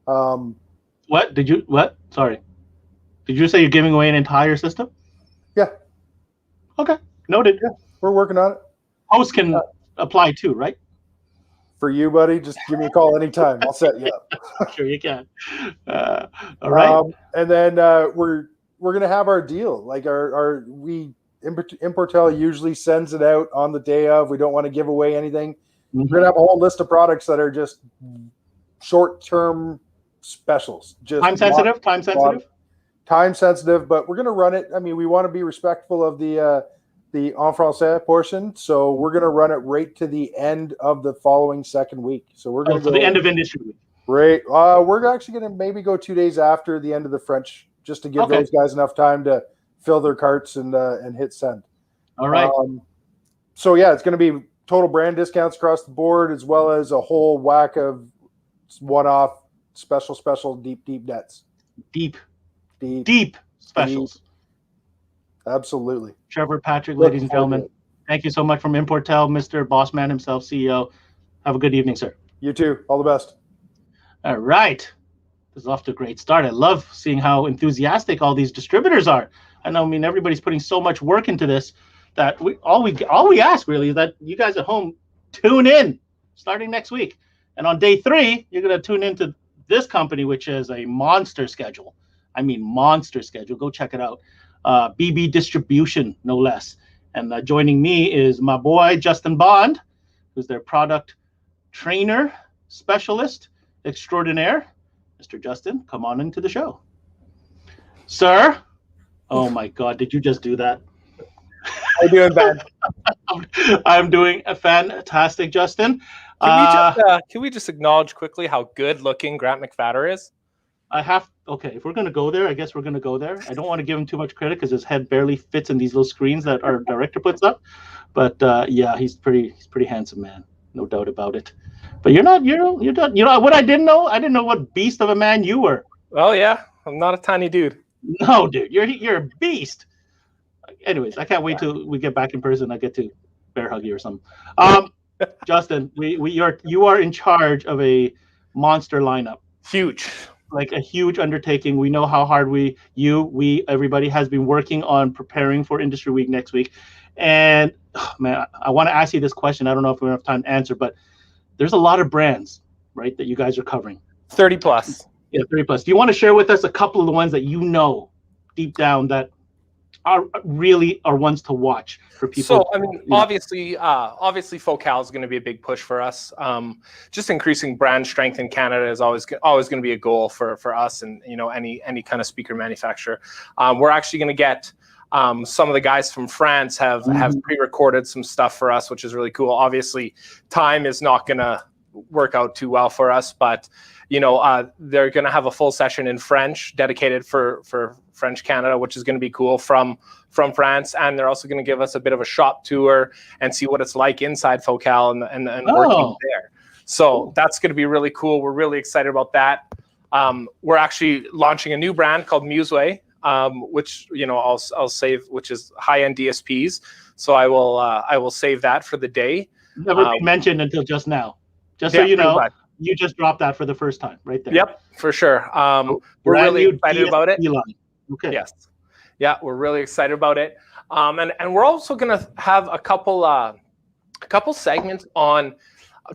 A: What? Sorry. Did you say you're giving away an entire system?
F: Yeah.
A: Okay. Noted.
F: Yeah, we're working on it.
A: Hosts can apply too, right?
F: For you, buddy, just give me a call anytime. I'll set you up.
A: Sure you can. All right.
F: And then we're gonna have our deal. Like Importel usually sends it out on the day of. We don't want to give away anything.
A: Mm-hmm.
F: We're gonna have a whole list of products that are just short-term specials. Just time sensitive. But we're gonna run it. I mean, we want to be respectful of the en français portion, so we're going to run it right to the end of the following second week. So we're going to go
A: to the end of industry week.
F: Right. We're actually going to maybe go 2 days after the end of the French, just to give those guys enough time to fill their carts and hit send.
A: All right.
F: So yeah, it's going to be total brand discounts across the board, as well as a whole whack of one-off special deep nets. Deep specials. Deep. Absolutely.
A: Trevor Patrick, ladies and gentlemen, thank you so much from Importel, Mr. Bossman himself, CEO. Have a good evening, sir.
F: You too. All the best.
A: All right. This is off to a great start. I love seeing how enthusiastic all these distributors are. I mean, everybody's putting so much work into this that all we ask really is that you guys at home tune in starting next week. And on day 3, you're going to tune into this company, which is a monster schedule. I mean, monster schedule. Go check it out. BB Distribution, no less. And joining me is my boy, Justin Bond, who's their product trainer, specialist extraordinaire. Mr. Justin, come on into the show. Sir? Oh my God, did you just do that?
F: How you doing, Ben?
A: I'm doing fantastic, Justin.
G: Can we just acknowledge quickly how good looking Grant McFatter is?
A: If we're going to go there, I guess we're going to go there. I don't want to give him too much credit because his head barely fits in these little screens that our director puts up. But yeah, he's pretty handsome, man. No doubt about it. But you're not, what I didn't know what beast of a man you were.
G: Oh yeah, I'm not a tiny dude.
A: No, dude, you're a beast. Anyways, I can't wait till we get back in person. I get to bear hug you or something. Justin, you are in charge of a monster lineup.
G: Huge.
A: Like a huge undertaking. We know how hard everybody has been working on preparing for Industry Week next week. And man, I want to ask you this question. I don't know if we have time to answer, but there's a lot of brands, right, that you guys are covering.
G: 30 plus.
A: Yeah, 30 plus. Do you want to share with us a couple of the ones that you know deep down that are ones to watch for people?
G: So, I mean, obviously Focal is going to be a big push for us. Just increasing brand strength in Canada is always going to be a goal for us, and any kind of speaker manufacturer. We're actually going to get some of the guys from France have pre-recorded some stuff for us, which is really cool. Obviously, time is not going to work out too well for us, but they're going to have a full session in French dedicated for French Canada, which is going to be cool from France. And they're also going to give us a bit of a shop tour and see what it's like inside Focal and working there. So that's going to be really cool. We're really excited about that. We're actually launching a new brand called Museway, which I'll save, which is high-end DSPs. So I will save that for the day.
A: Never been mentioned until just now. Just so you know, you just dropped that for the first time, right there.
G: Yep, for sure. We're really excited about it.
A: Line. Okay.
G: Yes. Yeah, we're really excited about it. And we're also going to have a couple segments on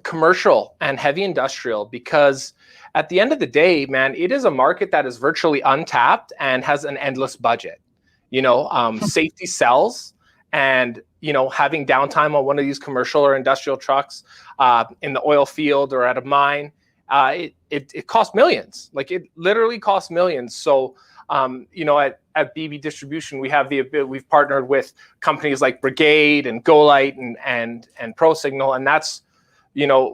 G: commercial and heavy industrial, because at the end of the day, man, it is a market that is virtually untapped and has an endless budget. Safety sells, and having downtime on one of these commercial or industrial trucks in the oil field or at a mine, it costs millions. Like, it literally costs millions. So at BB Distribution, we've partnered with companies like Brigade and GoLite and ProSignal, and that's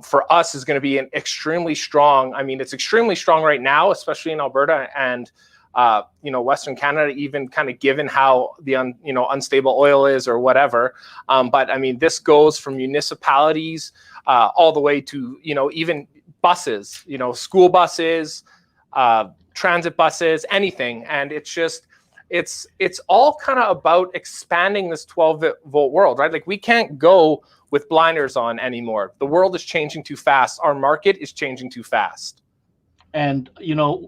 G: for us is going to be an extremely strong. I mean, it's extremely strong right now, especially in Alberta and Western Canada, even kind of given how the unstable oil is or whatever. But I mean, this goes from municipalities all the way to even buses, school buses, transit buses, anything. And it's all kind of about expanding this 12-volt world, right? Like, we can't go with blinders on anymore. The world is changing too fast. Our market is changing too fast.
A: And,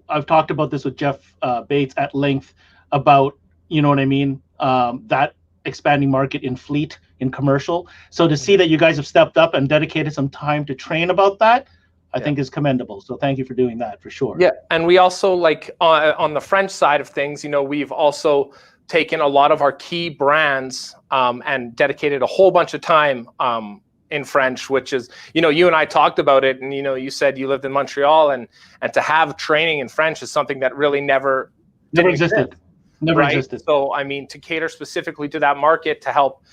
A: I've talked about this with Jeff Bates at length about, that expanding market in fleet, in commercial. So to see that you guys have stepped up and dedicated some time to train about that, I think is commendable. So thank you for doing that, for sure.
G: Yeah, and we also, like, on the French side of things, we've also taken a lot of our key brands and dedicated a whole bunch of time in French, which is, you and I talked about it, and you said you lived in Montreal, and to have training in French is something that really never
A: existed. Never existed.
G: So, I mean, to cater specifically to that market, to help,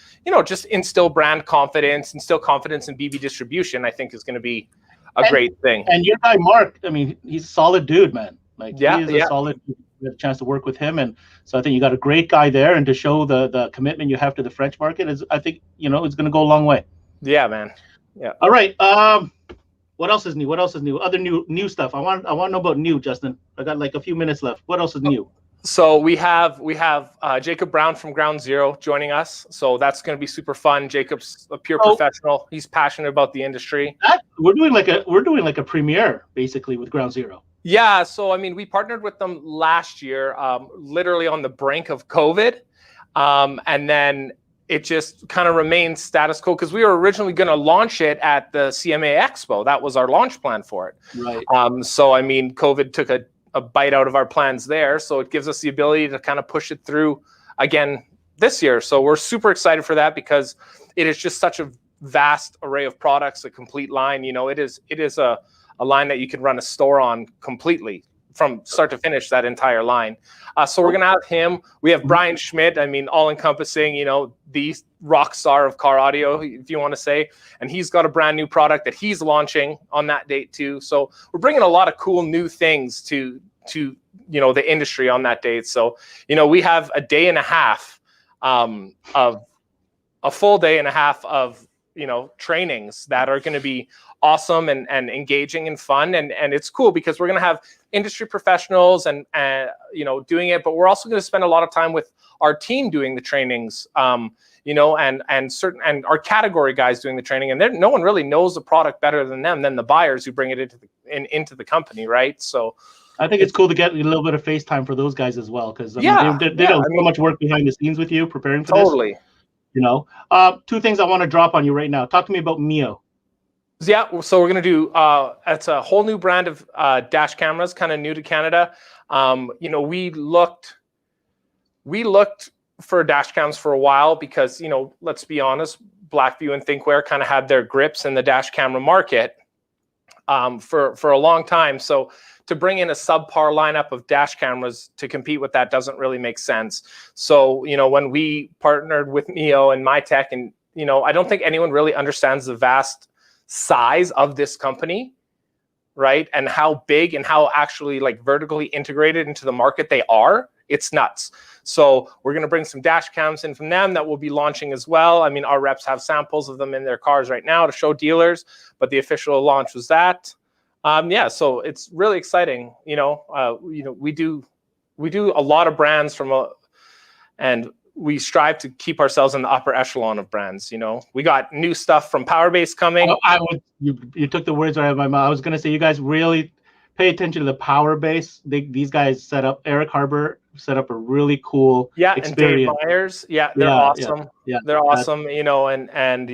G: just instill brand confidence, instill confidence in BB Distribution, I think is going to be a great thing.
A: And your guy Mark, I mean, he's a solid dude, man. Like, he is a solid. We had a chance to work with him, and so I think you got a great guy there. And to show the commitment you have to the French market is, I think, it's going to go a long way.
G: Yeah, man. Yeah.
A: All right. What else is new? Other new stuff. I want to know about new, Justin. I got like a few minutes left. What else is new?
G: So we have Jacob Brown from Ground Zero joining us. So that's going to be super fun. Jacob's a pure professional. He's passionate about the industry.
A: We're doing like a premiere basically with Ground Zero.
G: Yeah. So I mean, we partnered with them last year, literally on the brink of COVID, and then it just kind of remained status quo because we were originally going to launch it at the CMA Expo. That was our launch plan for it.
A: Right.
G: So I mean, COVID took a bite out of our plans there. So it gives us the ability to kind of push it through again this year. So we're super excited for that because it is just such a vast array of products, a complete line. It is a line that you can run a store on completely from start to finish, that entire line. So we're going to have him. We have Brian Schmidt. I mean, all encompassing, the rock star of car audio, if you want to say, and he's got a brand new product that he's launching on that date too. So we're bringing a lot of cool new things to the industry on that date. So, we have a day and a half of a full day and a half of, trainings that are going to be awesome and engaging and fun. And it's cool because we're going to have industry professionals and doing it, but we're also going to spend a lot of time with our team doing the trainings, and our category guys doing the training. And no one really knows the product better than the buyers who bring it into the company. Right. So
A: I think it's cool to get a little bit of face time for those guys as well. Cause they did so much work behind the scenes with you preparing for
G: this.
A: Two things I want to drop on you right now. Talk to me about Mio.
G: Yeah, so we're going to do, it's a whole new brand of dash cameras, kind of new to Canada. We looked for dash cams for a while because, let's be honest, Blackview and Thinkware kind of had their grips in the dash camera market for a long time. So to bring in a subpar lineup of dash cameras to compete with that doesn't really make sense. So, when we partnered with Neo and MyTech, and, I don't think anyone really understands the vast size of this company, right? And how big and how actually like vertically integrated into the market they are. It's nuts. So we're going to bring some dash cams in from them that we'll be launching as well. I mean, our reps have samples of them in their cars right now to show dealers, but the official launch was that. So it's really exciting. We do a lot of brands and we strive to keep ourselves in the upper echelon of brands. We got new stuff from Powerbase coming.
A: You took the words right out of my mouth. I was going to say, you guys really pay attention to the Powerbase. These guys Eric Harbour set up a really cool experience.
G: And Dave Myers. They're awesome. They're awesome, and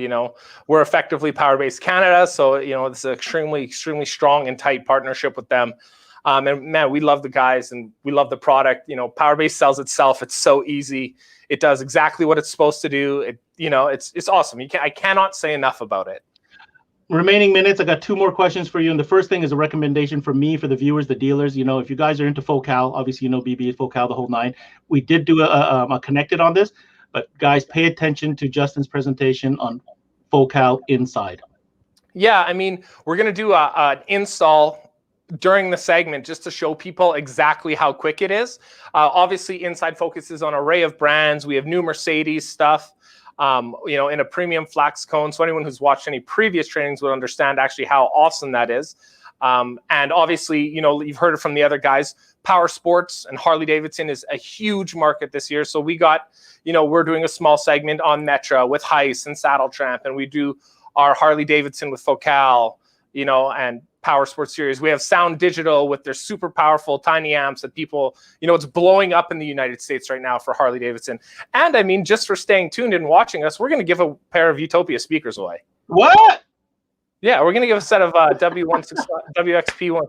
G: we're effectively Powerbase Canada. So, it's an extremely, extremely strong and tight partnership with them. And man, we love the guys and we love the product. Powerbase sells itself. It's so easy. It does exactly what it's supposed to do. It's awesome. I cannot say enough about it.
A: Remaining minutes, I got 2 more questions for you. And the first thing is a recommendation for me, for the viewers, the dealers. If you guys are into Focal, obviously, BB is Focal, the whole 9. We did do a connected on this, but guys, pay attention to Justin's presentation on Focal inside.
G: Yeah, I mean, we're going to do an install during the segment just to show people exactly how quick it is. Obviously, inside focuses on an array of brands. We have new Mercedes stuff. In a premium flex cone. So anyone who's watched any previous trainings would understand actually how awesome that is. And obviously, you've heard it from the other guys, power sports and Harley Davidson is a huge market this year. So we got, we're doing a small segment on Metra with Heist and Saddle Tramp, and we do our Harley Davidson with Focal, and Power Sports Series. We have Sound Digital with their super powerful tiny amps that people, it's blowing up in the United States right now for Harley Davidson. And I mean, just for staying tuned and watching us, we're going to give a pair of Utopia speakers away.
A: What?
G: Yeah, we're going to give a set of WXP1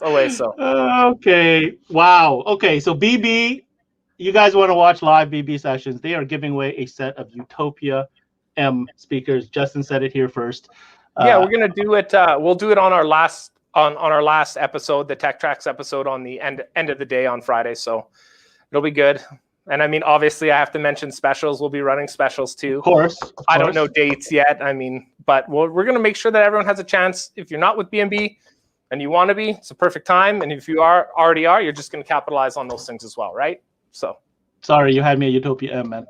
G: away. So.
A: Okay. Wow. Okay. So BB, you guys want to watch live BB sessions. They are giving away a set of Utopia M speakers. Justin said it here first.
G: We're gonna do it. We'll do it on our last episode, the Tech Tracks episode, on the end of the day on Friday. So it'll be good. And I mean, obviously, I have to mention specials. We'll be running specials too.
A: Of course.
G: I don't know dates yet. I mean, but we're gonna make sure that everyone has a chance. If you're not with BNB and you want to be, it's a perfect time. And if you already are, you're just gonna capitalize on those things as well, right? So.
A: Sorry, you had me at Utopia M, man.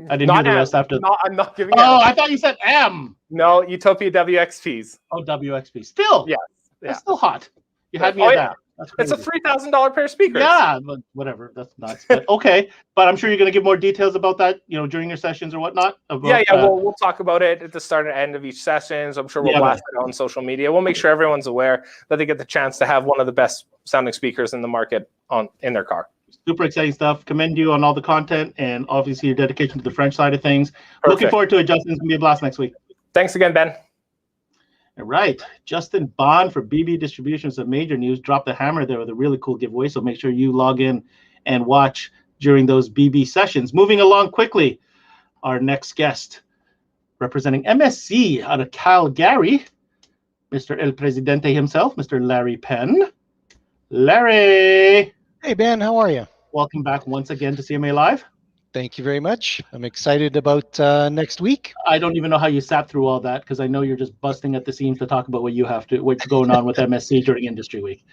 A: I didn't hear the rest after.
G: No, I'm not giving.
A: I thought you said M.
G: No, Utopia WXPs.
A: Oh, WXP. Still.
G: Yeah.
A: That's still hot. You had me at that.
G: It's a $3,000 pair of speakers.
A: Yeah, but whatever. That's nuts. But okay. But I'm sure you're going to give more details about that, during your sessions or whatnot.
G: We'll talk about it at the start and end of each session. So I'm sure we'll blast it on social media. We'll make sure everyone's aware that they get the chance to have one of the best sounding speakers in the market in their car.
A: Super exciting stuff. Commend you on all the content and obviously your dedication to the French side of things.
G: Perfect.
A: Looking forward to it, Justin. It's going to be a blast next week.
G: Thanks again, Ben.
A: All right. Justin Bond for BB Distributions of Major News dropped the hammer there with a really cool giveaway. So make sure you log in and watch during those BB sessions. Moving along quickly, our next guest representing MSC out of Calgary, Mr. El Presidente himself, Mr. Larry Penn. Larry.
H: Hey, Ben, how are you?
A: Welcome back once again to CMA Live.
H: Thank you very much. I'm excited about next week.
A: I don't even know how you sat through all that because I know you're just busting at the seams to talk about what's going on with MSC during Industry Week.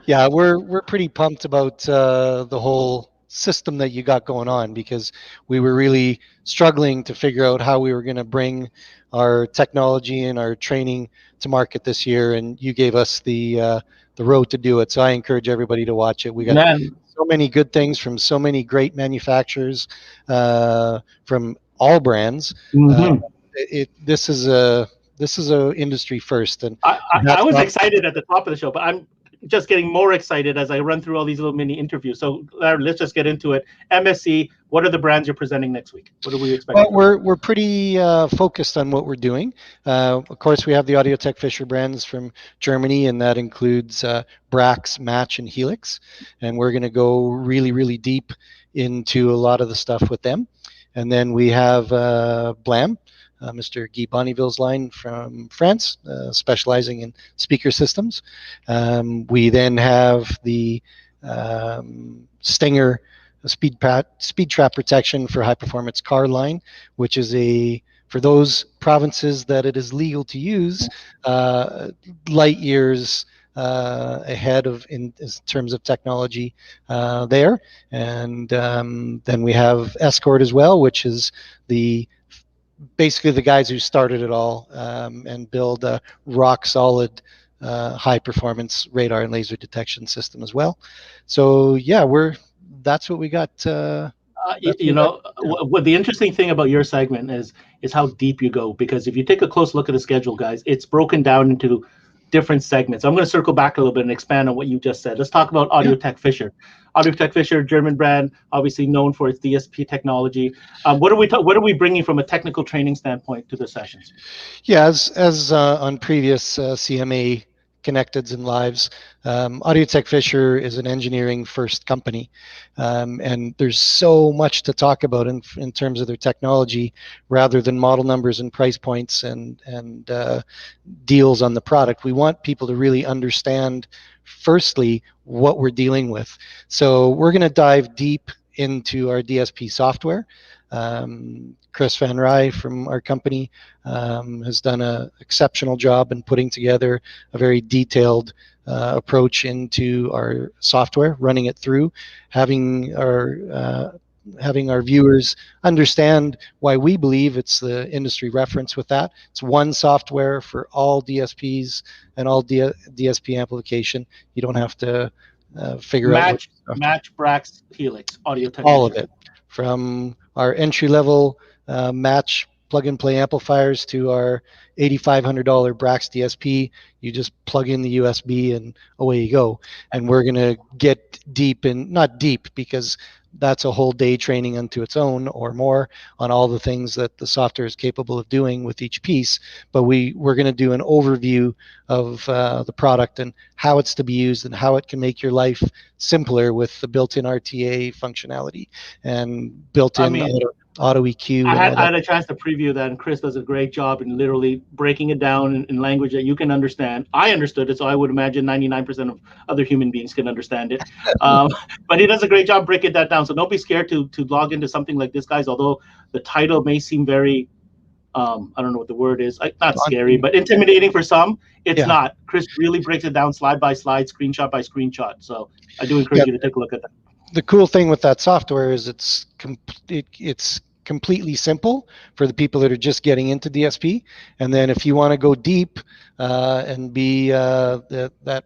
H: Yeah, we're pretty pumped about the whole system that you got going on because we were really struggling to figure out how we were going to bring our technology and our training to market this year, and you gave us the road to do it. So I encourage everybody to watch it. We got so many good things from so many great manufacturers, from all brands.
A: Mm-hmm.
H: This is a industry first, and
A: I was excited at the top of the show, but just getting more excited as I run through all these little mini interviews. So Larry, let's just get into it. MSC, what are the brands you're presenting next week? What are we expecting?
H: Well, we're pretty focused on what we're doing. Of course, we have the Audio Tech Fisher brands from Germany, and that includes Brax, Match, and Helix. And we're going to go really, really deep into a lot of the stuff with them. And then we have Blam, Mr. Guy Bonneville's line from France, specializing in speaker systems. We then have the Stinger speed trap protection for high performance car line, which is for those provinces that it is legal to use, light years ahead of in terms of technology there. And then we have Escort as well, which is basically the guys who started it all and build a rock solid high performance radar and laser detection system as well. So yeah, that's what we got.
A: What the interesting thing about your segment is how deep you go, because if you take a close look at the schedule, guys, it's broken down into different segments. I'm going to circle back a little bit and expand on what you just said. Let's talk about Audio Tech Fisher. Audio Tech Fisher, German brand, obviously known for its DSP technology. What are we bringing from a technical training standpoint to the sessions?
H: Yeah, as on previous CMA Connecteds and Lives, Audio Tech Fisher is an engineering first company, and there's so much to talk about in terms of their technology rather than model numbers and price points and deals on the product. We want people to really understand firstly what we're dealing with. So we're going to dive deep into our DSP software. Chris Van Rij from our company has done an exceptional job in putting together a very detailed approach into our software, running it through, having our viewers understand why we believe it's the industry reference with that. It's one software for all DSPs and all DSP amplification. You don't have to figure out
A: Match, Brax, Helix, Audio Tech.
H: All of it, from our entry level Match plug and play amplifiers to our $8,500 Brax DSP. You just plug in the USB and away you go. And we're going to get deep not deep because that's a whole day training unto its own or more on all the things that the software is capable of doing with each piece. But we're going to do an overview of the product and how it's to be used and how it can make your life simpler with the built-in RTA functionality and built-in auto EQ.
A: I had a chance to preview that, and Chris does a great job in literally breaking it down in language that you can understand. I understood it, so I would imagine 99% of other human beings can understand it. But he does a great job breaking that down. So don't be scared to log into something like this, guys. Although the title may seem very, I don't know what the word is, not scary, but intimidating for some. It's not. Chris really breaks it down slide by slide, screenshot by screenshot. So I do encourage you to take a look at that.
H: The cool thing with that software is it's completely simple for the people that are just getting into DSP. And then if you want to go deep and be that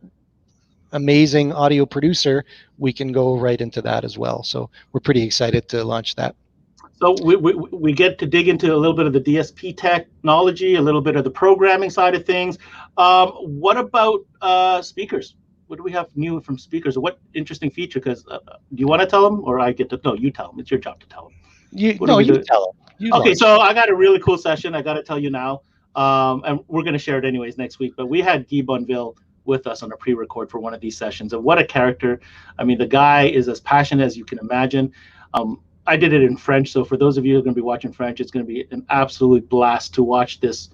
H: amazing audio producer, we can go right into that as well. So we're pretty excited to launch that.
A: So we get to dig into a little bit of the DSP technology, a little bit of the programming side of things. What about speakers? What do we have new from speakers? What interesting feature? Because do you want to tell them, or I get to? No, you tell them. It's your job to tell them.
H: You tell them.
A: Okay, so I got a really cool session. I got to tell you now, and we're going to share it anyways next week. But we had Guy Bonneville with us on a pre-record for one of these sessions, and what a character! I mean, the guy is as passionate as you can imagine. I did it in French, so for those of you who are going to be watching French, it's going to be an absolute blast to watch this.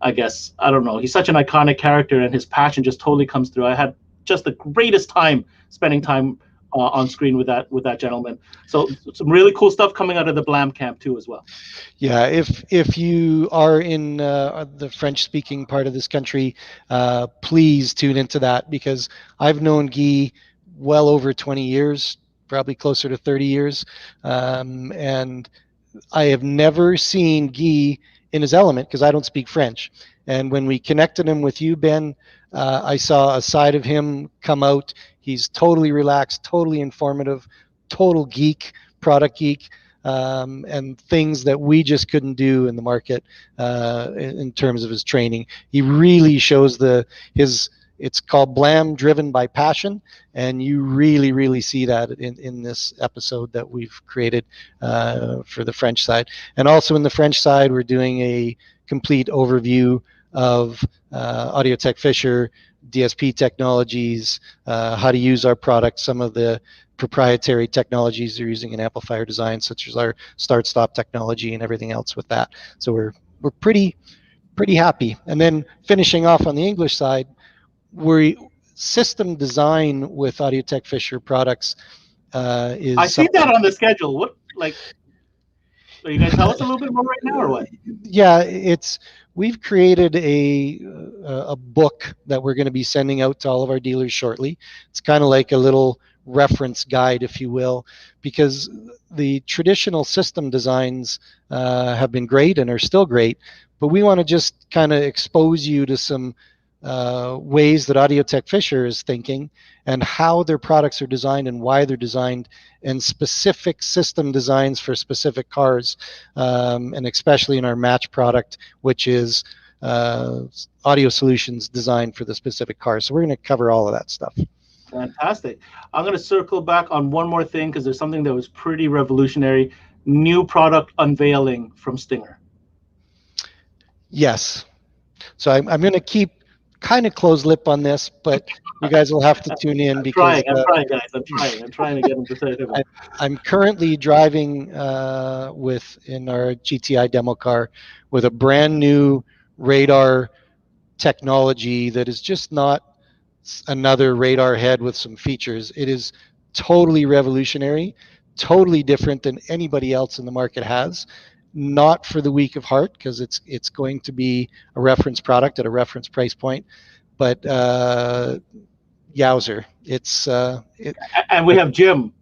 A: I guess, I don't know. He's such an iconic character, and his passion just totally comes through. I had just the greatest time spending time on screen with that gentleman. So some really cool stuff coming out of the Blam camp too as well.
H: Yeah, if you are in the French-speaking part of this country, please tune into that, because I've known Guy well over 20 years, probably closer to 30 years, and I have never seen Guy in his element because I don't speak French. And when we connected him with you, Ben, I saw a side of him come out. He's totally relaxed, totally informative, total geek, product geek, and things that we just couldn't do in the market in terms of his training. He really shows his it's called Blam Driven by Passion, and you really see that in this episode that we've created for the French side. And also in the French side, we're doing a complete overview of Audio Tech Fisher, DSP technologies, how to use our product, some of the proprietary technologies they're using in amplifier design, such as our start-stop technology and everything else with that. So we're pretty happy. And then finishing off on the English side, we're system design with Audio Tech Fisher products is.
A: I see that on the schedule. What, like, are you guys tell us a little bit more right now, or what?
H: Yeah, we've created a book that we're going to be sending out to all of our dealers shortly. It's kind of like a little reference guide, if you will, because the traditional system designs have been great and are still great, but we want to just kind of expose you to some ways that Audio Tech Fisher is thinking and how their products are designed and why they're designed, and specific system designs for specific cars, and especially in our match product, which is audio solutions designed for the specific car. So we're going to cover all of that stuff.
A: Fantastic. I'm going to circle back on one more thing because there's something that was pretty revolutionary. New product unveiling from Stinger.
H: Yes. So I'm going to keep kind of closed lip on this, but you guys will have to tune in because
A: I'm trying, guys. I'm trying to get them to say it.
H: I'm currently driving in our GTI demo car with a brand new radar technology that is just not another radar head with some features. It is totally revolutionary, totally different than anybody else in the market has. Not for the weak of heart, because it's going to be a reference product at a reference price point, but yowzer,
A: and we have Jim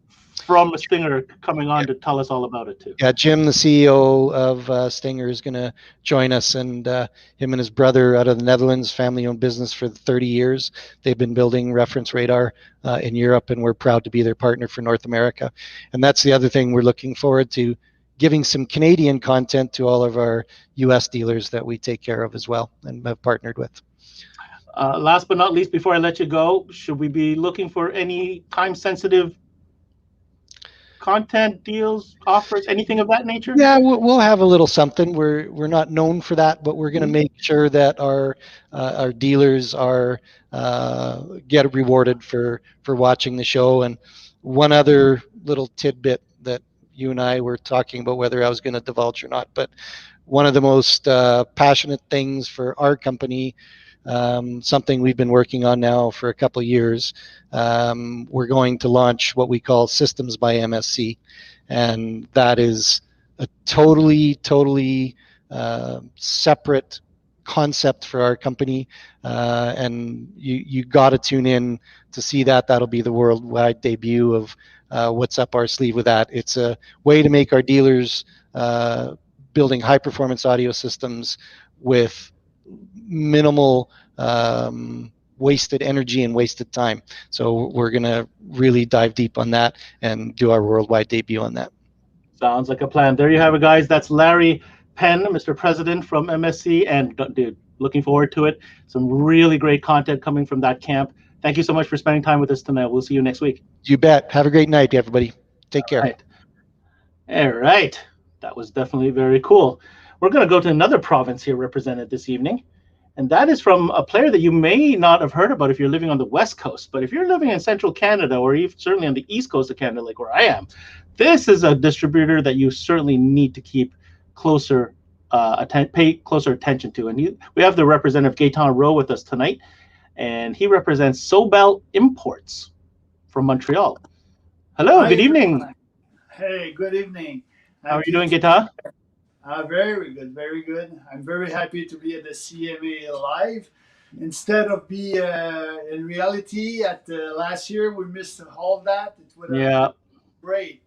A: from Stinger coming on to tell us all about it too.
H: Yeah, Jim, the CEO of Stinger, is going to join us, and him and his brother out of the Netherlands, family-owned business for 30 years. They've been building reference radar in Europe, and we're proud to be their partner for North America. And that's the other thing we're looking forward to, giving some Canadian content to all of our US dealers that we take care of as well and have partnered with.
A: Last but not least, before I let you go, should we be looking for any time-sensitive content deals, offers, anything of that nature?
H: Yeah, we'll have a little something. We're not known for that, but we're going to make sure that our dealers are get rewarded for watching the show. And one other little tidbit that you and I were talking about whether I was going to divulge or not, but one of the most passionate things for our company, something we've been working on now for a couple of years, we're going to launch what we call Systems by MSC, and that is a totally separate concept for our company, and you got to tune in to see that. That'll be the worldwide debut of what's up our sleeve with that. It's a way to make our dealers building high performance audio systems with minimal wasted energy and wasted time. So we're going to really dive deep on that and do our worldwide debut on that.
A: Sounds like a plan. There you have it, guys. That's Larry Penn, Mr. President from MSC, and dude, looking forward to it. Some really great content coming from that camp. Thank you so much for spending time with us tonight. We'll see you next week.
H: You bet. Have a great night, everybody. Take care.
A: All right. That was definitely very cool. We're going to go to another province here represented this evening, and that is from a player that you may not have heard about if you're living on the West Coast. But if you're living in central Canada, or even certainly on the East Coast of Canada, like where I am, this is a distributor that you certainly need to keep closer, pay closer attention to. And we have the representative Gaetan Rheault with us tonight, and he represents Sobel Imports from Montreal. Hello,
I: Hi,
A: good evening.
I: Hey, good evening.
A: How are you doing, Gaetan?
I: Very good, very good. I'm very happy to be at the CMA Live. Instead of be in reality at last year, we missed all that. It would have been great.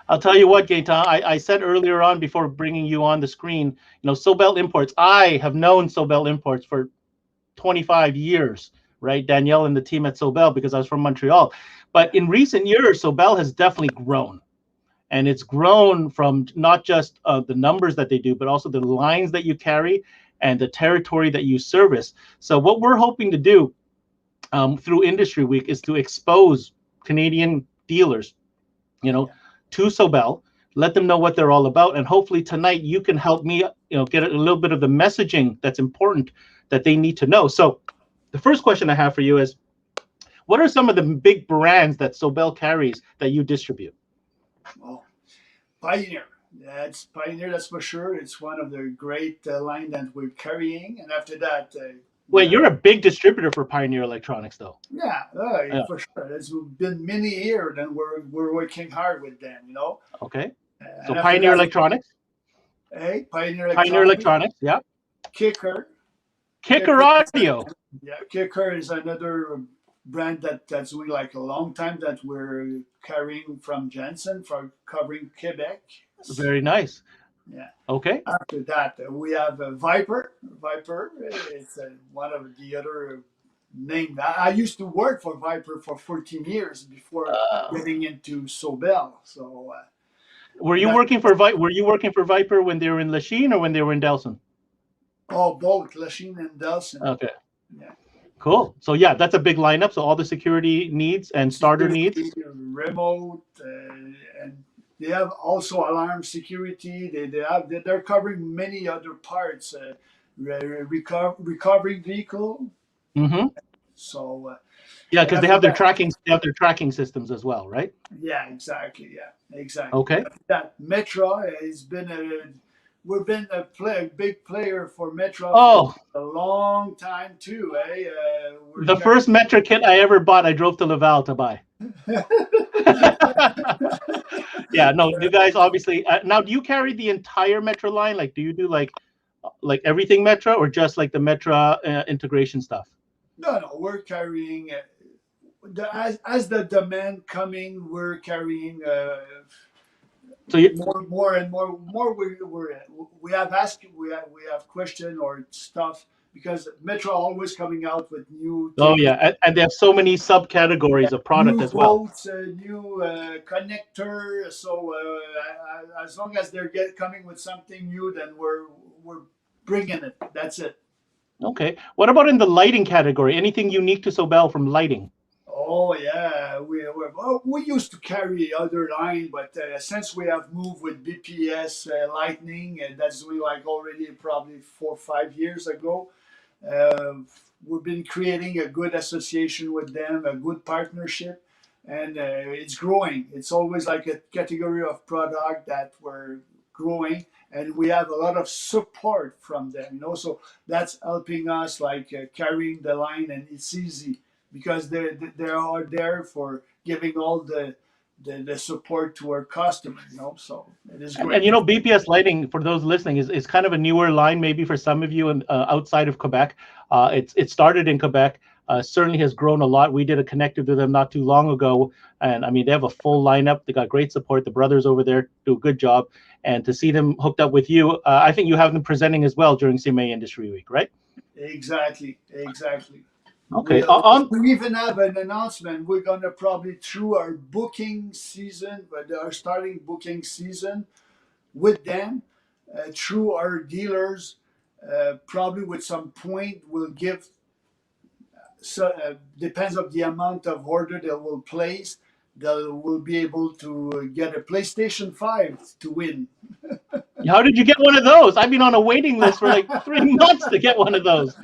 A: I'll tell you what, Gaetan, I said earlier on before bringing you on the screen, Sobel Imports, I have known Sobel Imports for 25 years, right? Danielle and the team at Sobel, because I was from Montreal. But in recent years, Sobel has definitely grown. And it's grown from not just the numbers that they do, but also the lines that you carry and the territory that you service. So what we're hoping to do through Industry Week is to expose Canadian dealers, to Sobel, let them know what they're all about, and hopefully tonight you can help me, get a little bit of the messaging that's important that they need to know. So the first question I have for you is, what are some of the big brands that Sobel carries that you distribute?
I: Well, Pioneer. That's Pioneer, that's for sure. It's one of the great line that we're carrying. And after that...
A: Well, you're a big distributor for Pioneer Electronics, though.
I: Yeah, for sure. It's been many years, and we're working hard with them,
A: Okay. So Pioneer Electronics.
I: Hey, Pioneer
A: Electronics, yeah.
I: Kicker
A: Audio.
I: Yeah, Kicker is another brand that's doing like a long time that we're carrying from Gem-Sen for covering Quebec.
A: Very nice.
I: Yeah.
A: Okay.
I: After that, we have Viper. Viper is one of the other names. I used to work for Viper for 14 years before getting into Sobel. So.
A: Were you working for Viper when they were in Lachine or when they were in Davison?
I: Oh, both Lachine and Davison.
A: Okay.
I: Yeah.
A: Cool. So yeah, that's a big lineup. So all the security needs and starter needs.
I: Remote and they have also alarm security. They're covering many other parts. Recovering vehicle.
A: Mm-hmm.
I: So.
A: Yeah, because they have their tracking systems as well, right?
I: Yeah, exactly. Yeah, exactly.
A: Okay.
I: That Metro has been we've been a big player for Metro for a long time too. The
A: first Metro kit I ever bought, I drove to Laval to buy. Yeah, no, you guys obviously. Now, do you carry the entire Metro line? Like, do you do like everything Metro, or just like the Metro integration stuff?
I: No, we're carrying. As the demand coming, we're carrying.
A: So you,
I: more and more. We have question or stuff because Metro always coming out with new.
A: Oh yeah, and they have so many subcategories of product as well.
I: Bolts, new connector. So as long as they're coming with something new, then we're bringing it. That's it.
A: Okay. What about in the lighting category? Anything unique to Sobel from lighting?
I: Oh yeah, we used to carry other line, but since we have moved with BPS Lightning, that's like already probably 4 or 5 years ago. We've been creating a good association with them, a good partnership, and it's growing. It's always like a category of product that we're growing, and we have a lot of support from them. So that's helping us like carrying the line, and it's easy. Because they are there for giving all the support to our customers, so it is great.
A: And BPS Lighting, for those listening, is kind of a newer line, maybe for some of you outside of Quebec. It started in Quebec, certainly has grown a lot. We did a connective to them not too long ago, and I mean they have a full lineup. They got great support. The brothers over there do a good job, and to see them hooked up with you, I think you have them presenting as well during CMA Industry Week, right?
I: Exactly.
A: Okay.
I: We even have an announcement. We're gonna probably through our booking season, but our starting booking season with them through our dealers. Probably with some point we'll give. So depends on the amount of order they will place. They will be able to get a PlayStation 5 to win.
A: How did you get one of those? I've been on a waiting list for like 3 months to get one of those.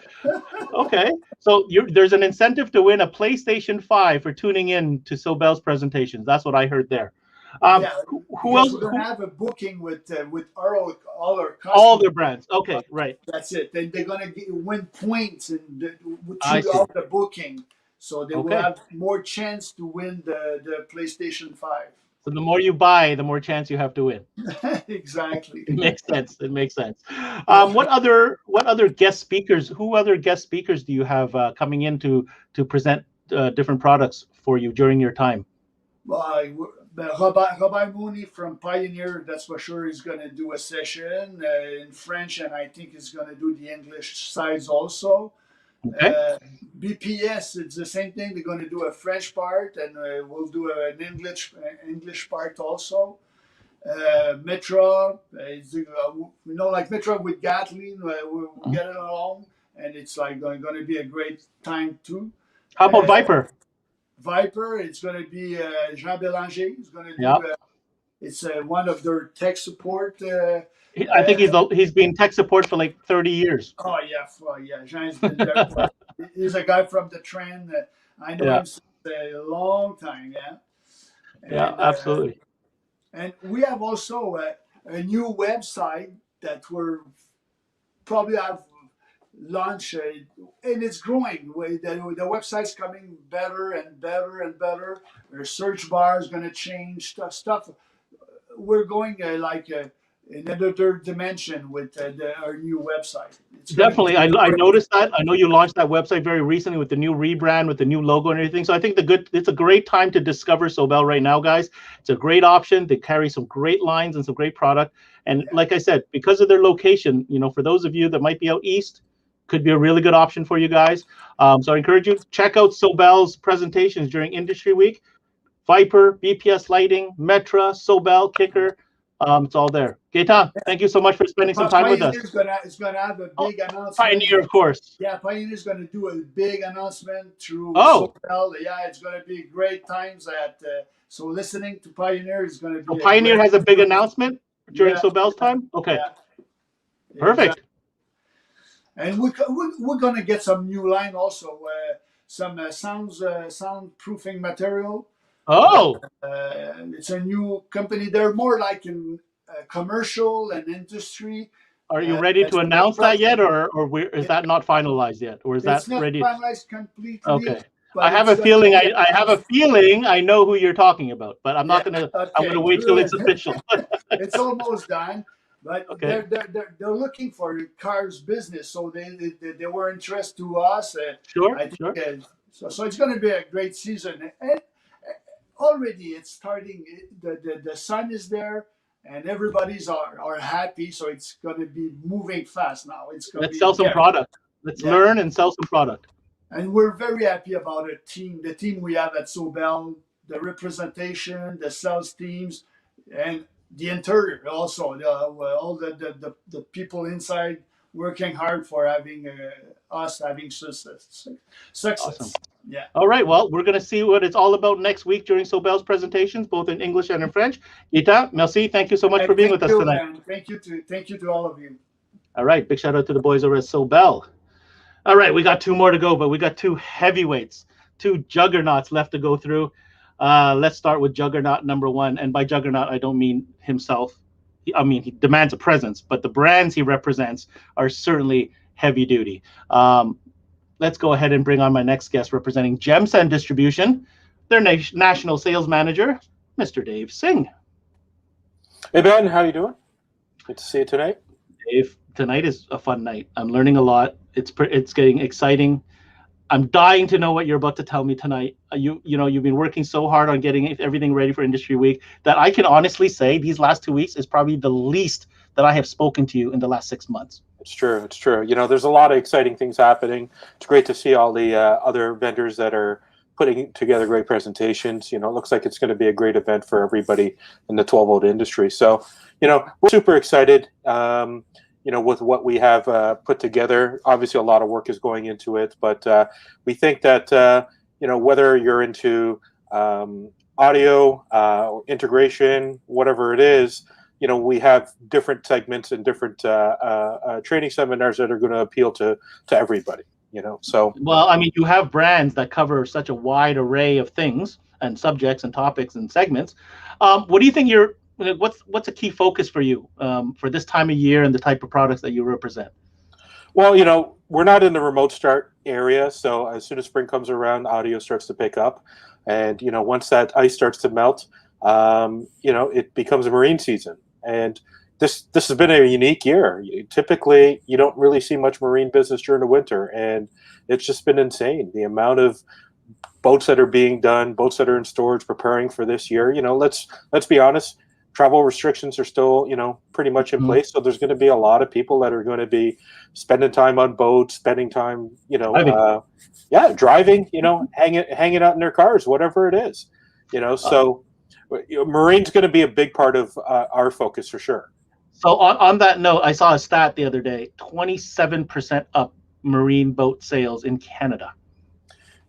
A: Okay, so there's an incentive to win a PlayStation 5 for tuning in to Sobel's presentations. That's what I heard there. Who else?
I: We're gonna have a booking with all our customers.
A: All their brands. Okay, right.
I: That's it. Then they're gonna win points throughout the booking, so they will have more chance to win the PlayStation 5.
A: So the more you buy, the more chance you have to win.
I: Exactly.
A: It makes sense. What other guest speakers? Who other guest speakers do you have coming in to present different products for you during your time?
I: Robert Mooney from Pioneer, that's for sure, is going to do a session in French, and I think he's going to do the English sides also.
A: Okay.
I: BPS, it's the same thing. They're going to do a French part, and we'll do an English part also. Metro, like Metro with Gaetan, we're getting along, and it's like going to be a great time too.
A: How about Viper?
I: Viper, it's going to be Jean Bélanger. He's going to do.
A: Yeah.
I: It's one of their tech support.
A: I think he's been tech support for like 30 years.
I: Oh yeah, well, yeah. Jean's been there. He's a guy from the trend. I know him since a long time. Yeah.
A: Yeah, absolutely.
I: And we have also a new website that we're probably have launched, and it's growing. The website's coming better and better and better. Our search bar is going to change stuff. We're going another dimension with our new website.
A: Definitely, I noticed that. I know you launched that website very recently with the new rebrand, with the new logo and everything. So I think it's a great time to discover Sobel right now, guys. It's a great option. They carry some great lines and some great product. And like I said, because of their location, for those of you that might be out east, could be a really good option for you guys. So I encourage you to check out Sobel's presentations during Industry Week. Viper, BPS Lighting, Metra, Sobel, Kicker. It's all there. Gaetan, thank you so much for spending some time with us.
I: It's gonna have a big announcement.
A: Pioneer, of course.
I: Yeah, Pioneer is going to do a big announcement through
A: Sobel.
I: Yeah, it's going to be great times so listening to Pioneer is going to be.
A: So Pioneer has a big announcement during Sobel's time? Okay.
I: Yeah.
A: Perfect.
I: And we're going to get some new line also, some soundproofing material.
A: Oh.
I: It's a new company. They're more like in commercial and industry.
A: Are you ready to announce that yet, or is that not finalized yet, or is that
I: it's not
A: ready?
I: finalized completely.
A: Okay. I have a feeling. I have a feeling I know who you're talking about, but I'm not gonna. Okay, I'm gonna wait till it's official.
I: It's almost done, but they're looking for cars business, so they were interested to us.
A: Sure.
I: I think, so it's going to be a great season, and already it's starting. The sun is there. And everybody's are happy, so it's going to be moving fast now.
A: Let's sell some product. Let's learn and sell some product.
I: And we're very happy about the team we have at Sobel, the representation, the sales teams, and the interior also. All the people inside working hard for us having success.
A: Awesome.
I: Yeah.
A: All right. Well, we're going to see what it's all about next week during Sobel's presentations, both in English and in French. Gaetan, merci. Thank you so much for being with us tonight.
I: Man. Thank you to all of you.
A: All right. Big shout out to the boys over at Sobel. All right. We got two more to go, but we got two heavyweights, two juggernauts left to go through. Let's start with juggernaut number one. And by juggernaut, I don't mean himself. He demands a presence, but the brands he represents are certainly heavy duty. Let's go ahead and bring on my next guest representing Gem-Sen Distribution, their national sales manager, Mr. Dave Singh.
J: Hey, Ben, how you doing? Good to see you tonight.
A: Dave, tonight is a fun night. I'm learning a lot. It's getting exciting. I'm dying to know what you're about to tell me tonight. You've been working so hard on getting everything ready for Industry Week that I can honestly say these last 2 weeks is probably the least that I have spoken to you in the last 6 months.
J: It's true. It's true. There's a lot of exciting things happening. It's great to see all the other vendors that are putting together great presentations. It looks like it's going to be a great event for everybody in the 12-volt industry. So, we're super excited, with what we have put together. Obviously, a lot of work is going into it, but we think that, whether you're into audio, integration, whatever it is, we have different segments and different training seminars that are going to appeal to everybody, so. Well,
A: you have brands that cover such a wide array of things and subjects and topics and segments. What do you think what's a key focus for you for this time of year and the type of products that you represent?
J: Well, we're not in the remote start area. So as soon as spring comes around, audio starts to pick up. And, once that ice starts to melt, it becomes a marine season. And this has been a unique year. Typically, you don't really see much marine business during the winter. And it's just been insane. The amount of boats that are being done, boats that are in storage, preparing for this year. Let's be honest. Travel restrictions are still, pretty much in place. So there's going to be a lot of people that are going to be spending time on boats, spending time, driving, hanging out in their cars, whatever it is, So marine's going to be a big part of our focus for sure.
A: So on that note, I saw a stat the other day: 27% up marine boat sales in Canada.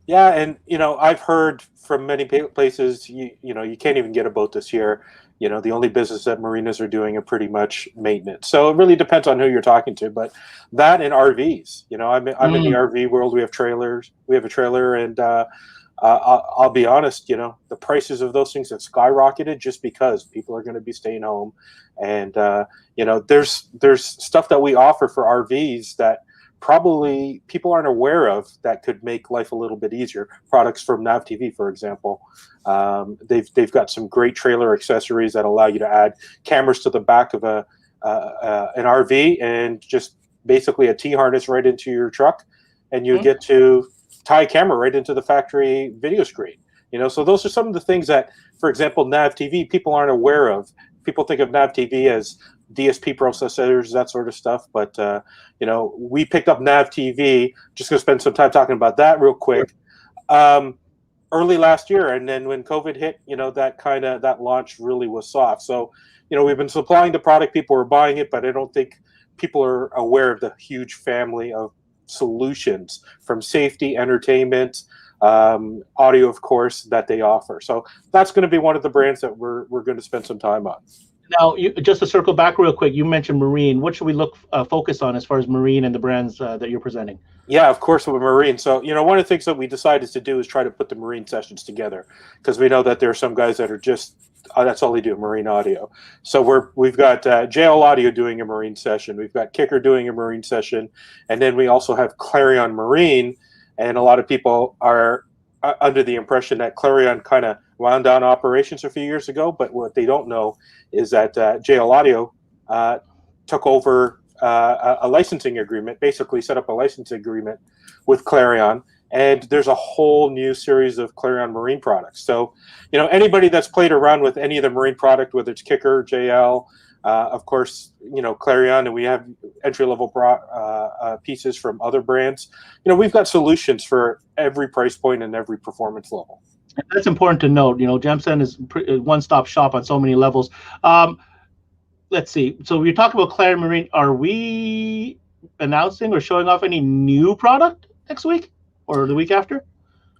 J: Yeah, and I've heard from many places, you can't even get a boat this year. The only business that marinas are doing are pretty much maintenance. So it really depends on who you're talking to. But that and RVs, I'm in the RV world. We have trailers. We have a trailer, and I'll be honest, the prices of those things have skyrocketed just because people are going to be staying home, and there's stuff that we offer for RVs that probably people aren't aware of that could make life a little bit easier. Products from Nav TV, for example, they've got some great trailer accessories that allow you to add cameras to the back of an RV and just basically a T-harness right into your truck, and you get to tie a camera right into the factory video screen. So those are some of the things that, for example, Nav TV, people aren't aware of. People think of Nav TV as DSP processors, that sort of stuff. But, we picked up Nav TV, just going to spend some time talking about that real quick, early last year. And then when COVID hit, that launch really was soft. So, we've been supplying the product, people are buying it, but I don't think people are aware of the huge family of solutions from safety, entertainment, audio, of course, that they offer. So that's going to be one of the brands that we're going to spend some time on.
A: Now, just to circle back real quick, you mentioned marine. What should we focus on as far as marine and the brands that you're presenting?
J: Yeah, of course, with marine. So, one of the things that we decided to do is try to put the marine sessions together, because we know that there are some guys that are just, that's all they do, marine audio. So we've got JL Audio doing a marine session. We've got Kicker doing a marine session. And then we also have Clarion Marine. And a lot of people are under the impression that Clarion kind of wound down operations a few years ago. But what they don't know is that JL Audio took over a licensing agreement, basically set up a licensing agreement with Clarion. And there's a whole new series of Clarion Marine products. So, anybody that's played around with any of the marine product, whether it's Kicker, JL, of course, Clarion, and we have entry-level pieces from other brands. We've got solutions for every price point and every performance level.
A: That's important to note. Gem-Sen is a one-stop shop on so many levels. Let's see. So we talked about Clarion Marine. Are we announcing or showing off any new product next week or the week after?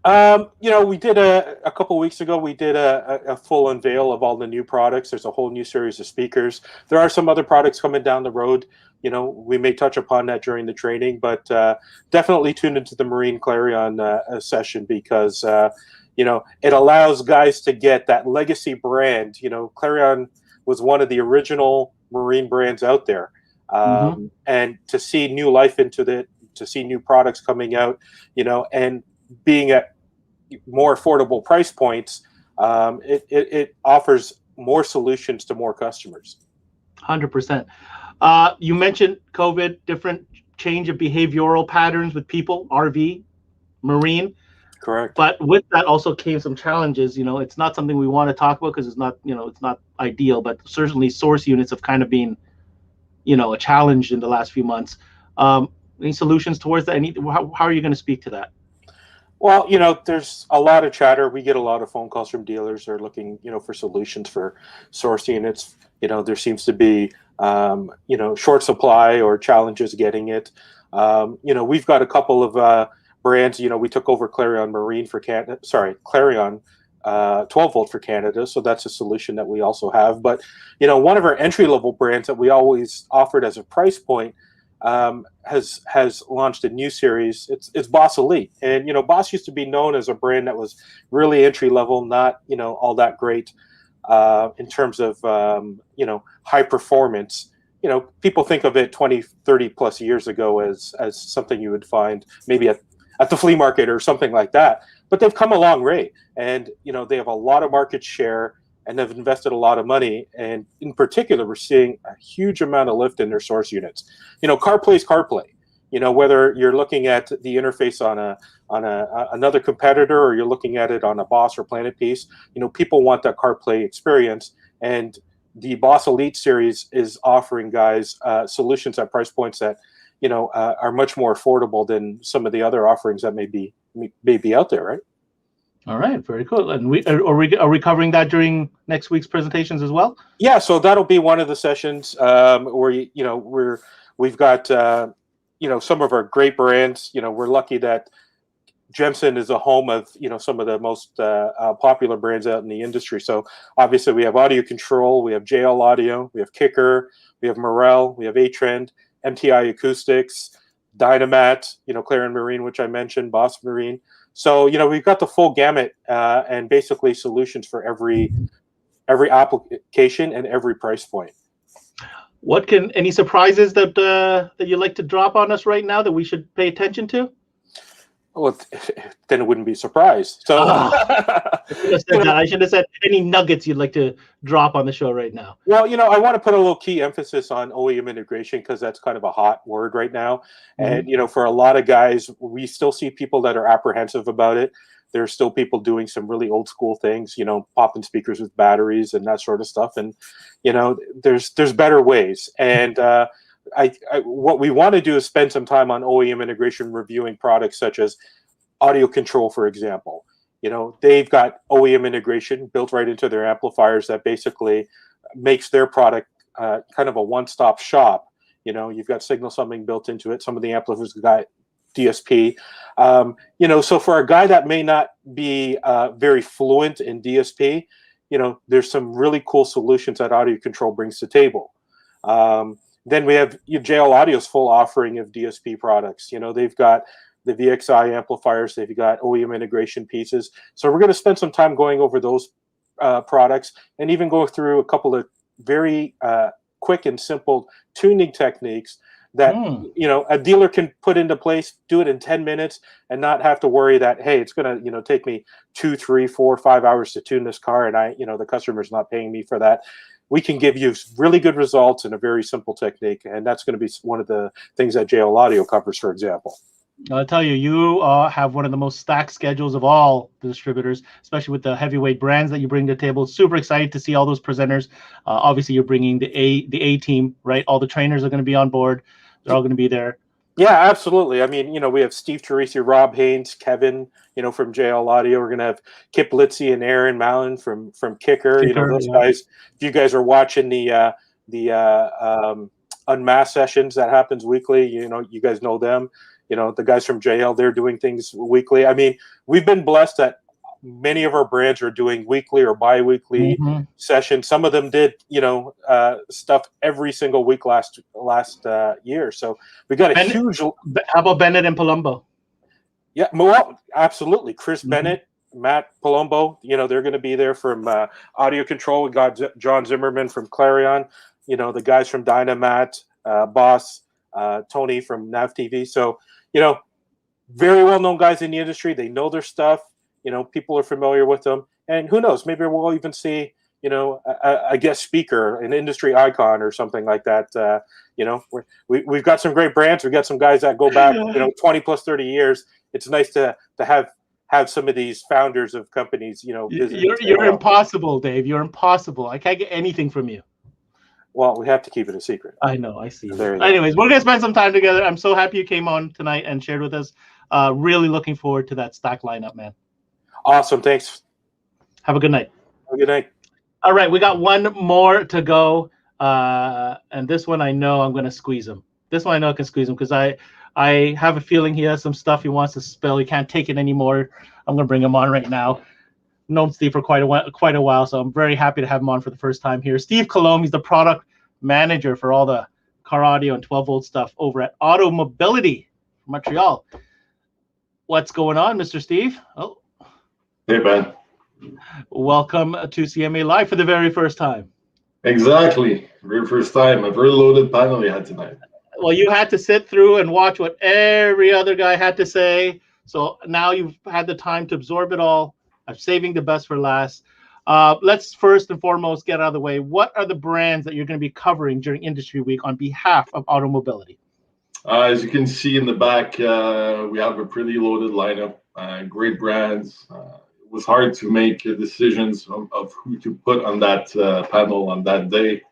J: We did a couple of weeks ago, we did a full unveil of all the new products. There's a whole new series of speakers. There are some other products coming down the road. We may touch upon that during the training, but definitely tune into the Marine Clarion session, because, it allows guys to get that legacy brand. Clarion was one of the original marine brands out there. And to see new life into it, to see new products coming out, and being at more affordable price points, it offers more solutions to more customers.
A: 100%. You mentioned COVID, different change of behavioral patterns with people, RV, marine.
J: Correct.
A: But with that also came some challenges. It's not something we want to talk about because it's not, it's not ideal, but certainly source units have kind of been, a challenge in the last few months. Any solutions towards that? How are you going to speak to that?
J: Well, there's a lot of chatter. We get a lot of phone calls from dealers who are looking, for solutions for source units. There seems to be, short supply or challenges getting it. We've got a couple of brands. We took over Clarion Marine for Canada. Sorry, Clarion 12 volt for Canada. So that's a solution that we also have. But, one of our entry level brands that we always offered as a price point has launched a new series. It's Boss Elite, and Boss used to be known as a brand that was really entry level, not all that great in terms of high performance. People think of it 20, 30 plus years ago as something you would find maybe at the flea market or something like that. But they've come a long way, and they have a lot of market share and have invested a lot of money. And in particular, we're seeing a huge amount of lift in their source units. CarPlay is CarPlay. Whether you're looking at the interface on another competitor or you're looking at it on a Boss or Planet piece, people want that CarPlay experience. And the Boss Elite series is offering guys solutions at price points that are much more affordable than some of the other offerings that may be out there, right?
A: All right, very cool. And are we covering that during next week's presentations as well?
J: Yeah, so that'll be one of the sessions where we've got some of our great brands. We're lucky that Gem-Sen is a home of some of the most popular brands out in the industry. So obviously we have audio control, we have JL Audio, we have Kicker, we have Morel, we have A-Trend, MTI Acoustics, Dynamat, Clarion Marine, which I mentioned, Boss Marine. So we've got the full gamut and basically solutions for every application and every price point.
A: Any surprises that you'd like to drop on us right now that we should pay attention to?
J: Well, then it wouldn't be surprised. So
A: I should have said any nuggets you'd like to drop on the show right now.
J: Well, I want to put a little key emphasis on OEM integration because that's kind of a hot word right now. And, for a lot of guys, we still see people that are apprehensive about it. There's still people doing some really old school things, popping speakers with batteries and that sort of stuff. And, there's better ways. And, what we want to do is spend some time on OEM integration, reviewing products such as audio control, for example. They've got OEM integration built right into their amplifiers that basically makes their product kind of a one-stop shop. You've got signal summing built into it. Some of the amplifiers got DSP. So for a guy that may not be very fluent in DSP, there's some really cool solutions that audio control brings to the table. Then we have JL Audio's full offering of DSP products. They've got the VXI amplifiers, they've got OEM integration pieces. So we're going to spend some time going over those products and even go through a couple of very quick and simple tuning techniques that a dealer can put into place, do it in 10 minutes and not have to worry that, hey, it's going to take me 2, 3, 4, 5 hours to tune this car and the customer's not paying me for that. We can give you really good results in a very simple technique, and that's going to be one of the things that JL Audio covers, for example.
A: I'll tell you, you have one of the most stacked schedules of all the distributors, especially with the heavyweight brands that you bring to the table. Super excited to see all those presenters. Obviously, you're bringing the A team, right? All the trainers are going to be on board. They're all going to be there.
J: Yeah, absolutely. I mean, we have Steve Teresi, Rob Haynes, Kevin, from JL Audio. We're going to have Kip Litzy and Aaron Mallon from Kicker. Those guys. If you guys are watching the Unmasked sessions that happens weekly, you guys know them. The guys from JL, they're doing things weekly. I mean, we've been blessed that many of our brands are doing weekly or bi-weekly sessions. Some of them did, stuff every single week last year. So we got a huge.
A: How about Bennett and Palumbo?
J: Yeah, well, absolutely. Chris Bennett, Matt Palumbo, they're going to be there from audio control. We got John Zimmerman from Clarion, the guys from Dynamat, Boss, Tony from Nav TV. So, very well-known guys in the industry. They know their stuff. People are familiar with them. And who knows, maybe we'll even see, a guest speaker, an industry icon or something like that. We've got some great brands. We've got some guys that go back, 20 plus 30 years. It's nice to have some of these founders of companies,
A: You're impossible, Dave. You're impossible. I can't get anything from you.
J: Well, we have to keep it a secret.
A: I know. I see. Anyways, we're going to spend some time together. I'm so happy you came on tonight and shared with us. Really looking forward to that stack lineup, man.
J: Awesome. Thanks.
A: Have a good night.
J: Have a good night.
A: All right. We got one more to go. And this one, I know I'm going to squeeze him. This one, I know I can squeeze him because I have a feeling he has some stuff he wants to spill. He can't take it anymore. I'm going to bring him on right now. Known Steve for quite a while, so I'm very happy to have him on for the first time here. Steve Coulombe, he's the product manager for all the car audio and 12-volt stuff over at Automobility, Montreal. What's going on, Mr. Steve? Oh,
K: hey, Ben.
A: Welcome to CMA Live for the very first time.
K: Exactly, very first time. A very loaded panel we had tonight.
A: Well, you had to sit through and watch what every other guy had to say, so now you've had the time to absorb it all. I'm saving the best for last. Let's first and foremost get out of the way. What are the brands that you're going to be covering during Industry Week on behalf of Automobility?
K: As you can see in the back, we have a pretty loaded lineup, great brands. It was hard to make decisions of who to put on that panel on that day.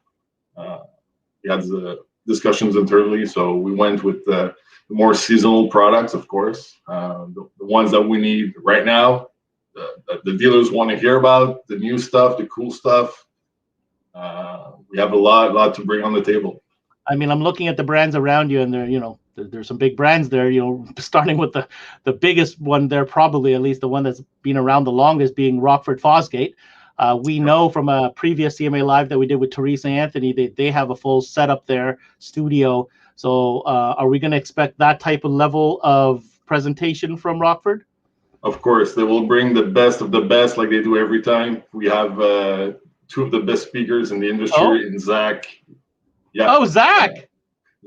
K: We had the discussions internally, so we went with the more seasonal products, of course, the ones that we need right now. The dealers want to hear about, the new stuff, the cool stuff. We have a lot to bring on the table.
A: I mean, I'm looking at the brands around you, and they're there's some big brands there, starting with the biggest one there, probably at least the one that's been around the longest, being Rockford Fosgate. We know from a previous CMA Live that we did with Teresa Anthony, they have a full setup there, studio. So are we going to expect that type of level of presentation from Rockford?
K: Of course, they will bring the best of the best like they do every time. We have two of the best speakers in the industry, and Zach. Yeah.
A: Oh, Zach.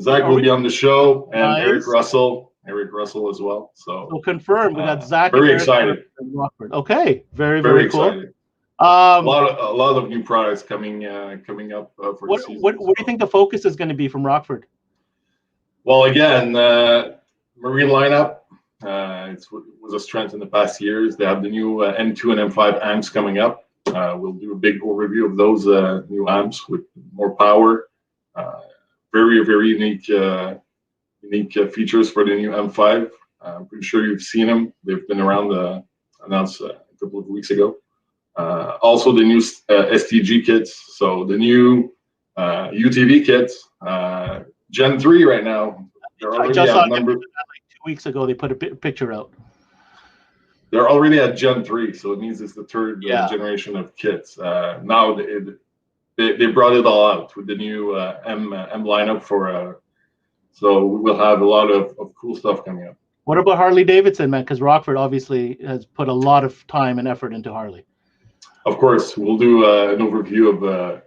K: Zach will be on the show, and
A: nice.
K: Eric Russell as well. So
A: confirmed. We got Zach.
K: Very
A: and
K: excited.
A: Rockford. Okay, very cool.
K: Excited. A lot of new products coming up for the season.
A: What do you think the focus is going to be from Rockford?
K: Well, again, marine lineup. It was a strength in the past years. They have the new M2 and M5 amps coming up. We'll do a big overview of those new amps with more power. Very unique features for the new M5. I'm pretty sure you've seen them. They've been around, announced a couple of weeks ago. Also the new STG kits. So the new UTV kits, Gen 3 right now. They're already
A: I just saw
K: number.
A: like 2 weeks ago, they put a picture out.
K: They're already at Gen 3, so it means it's the third generation of kits. Now they brought it all out with the new M lineup for. So we'll have a lot of cool stuff coming up.
A: What about Harley Davidson, man? Because Rockford obviously has put a lot of time and effort into Harley.
K: Of course, we'll do an overview of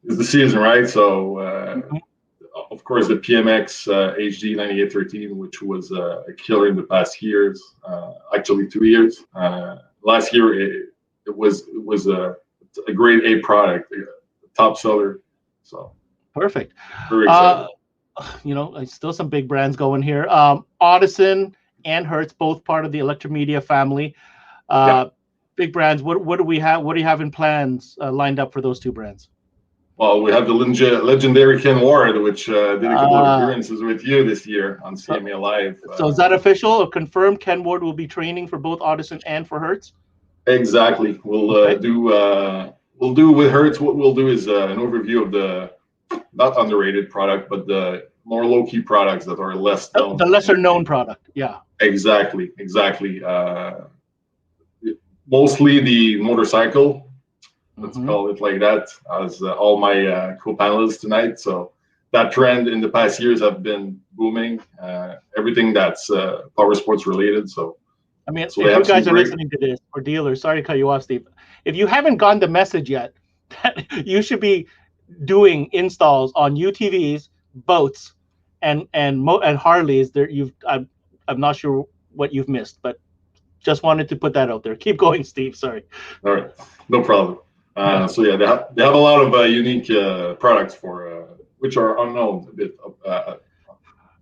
K: it's the season, right? So. Of course, the PMX HD 9813, which was a killer in the past years, actually 2 years. Last year, it was a grade A product, a top seller. So
A: perfect.
K: Very excited.
A: Still some big brands going here. Audison and Hertz, both part of the Electromedia family. Big brands. What do we have? What do you have in plans lined up for those two brands?
K: Well, we have the legendary Ken Ward, which did a couple of appearances with you this year on CMA Live.
A: So is that official or confirmed? Ken Ward will be training for both Audison and for Hertz?
K: Exactly. We'll do with Hertz. What we'll do is an overview of the not underrated product, but the more low-key products that are less known.
A: The lesser known product. Yeah.
K: Exactly. Mostly the motorcycle. Let's call it like that, as all my co-panelists tonight. So that trend in the past years have been booming. Everything that's power sports related. So
A: I mean, if you guys are listening to this, or dealers, sorry to cut you off, Steve. If you haven't gotten the message yet, you should be doing installs on UTVs, boats, and Harleys. There, I'm not sure what you've missed, but just wanted to put that out there. Keep going, Steve. Sorry.
K: All right, no problem. So yeah, they have a lot of unique products for which are unknown a bit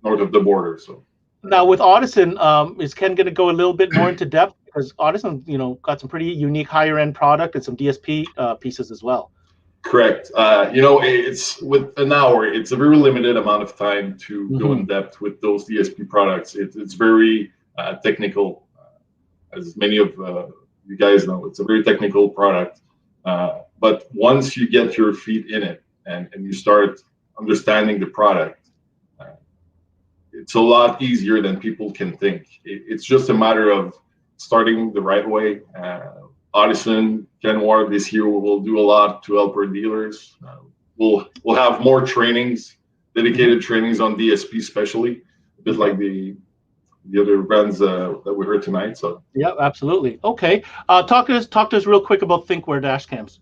K: north of the border. So
A: now with Audison, is Ken going to go a little bit more into depth, because Audison, got some pretty unique higher end product and some DSP pieces as well.
K: Correct. It's with an hour. It's a very limited amount of time to go in depth with those DSP products. It's very technical, as many of you guys know. It's a very technical product. But once you get your feet in it and you start understanding the product, it's a lot easier than people can think. It's just a matter of starting the right way. Audison, Ken Ward, this year will do a lot to help our dealers. We'll have more trainings, dedicated trainings on DSP, especially, a bit like the other brands that we heard tonight. So
A: yeah, absolutely. Okay, talk to us real quick about Thinkware dash cams.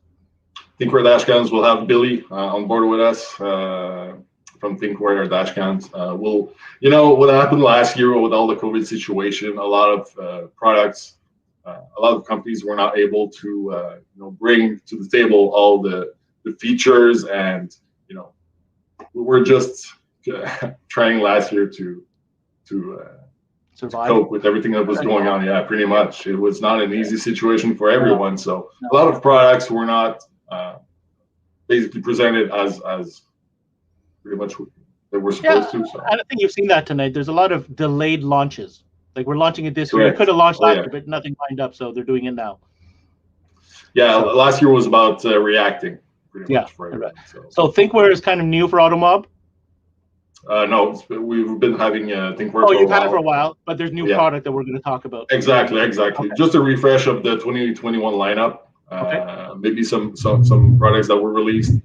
K: Thinkware dash cams. We'll have Billy on board with us from Thinkware dash cams. What happened last year with all the COVID situation, a lot of products, a lot of companies were not able to bring to the table all the features, and we were just trying last year to cope with everything that was going on. Yeah, pretty much. It was not an easy situation for everyone. So a lot of products were not basically presented as pretty much they were supposed to. So.
A: I think you've seen that tonight. There's a lot of delayed launches. Like, we're launching it this year. We could have launched last year, but nothing lined up, so they're doing it now.
K: Yeah, last year was about reacting pretty much for everyone.
A: So Thinkware is kind of new for Automob?
K: No, we've been having ThinkWorks.
A: Oh, you've had it for a while, but there's new product that we're going to talk about.
K: Exactly. Okay. Just a refresh of the 2021 lineup. Maybe some products that were released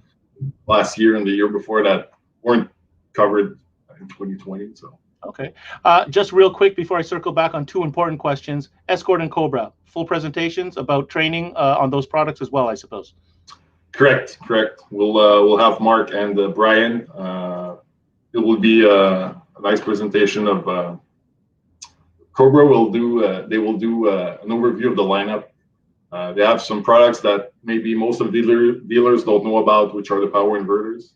K: last year and the year before that weren't covered in 2020. So.
A: Okay. Just real quick before I circle back on two important questions: Escort and Cobra, full presentations about training on those products as well, I suppose.
K: Correct. We'll have Mark and Brian. It will be a nice presentation of Cobra. They will do an overview of the lineup. They have some products that maybe most of dealers don't know about, which are the power inverters.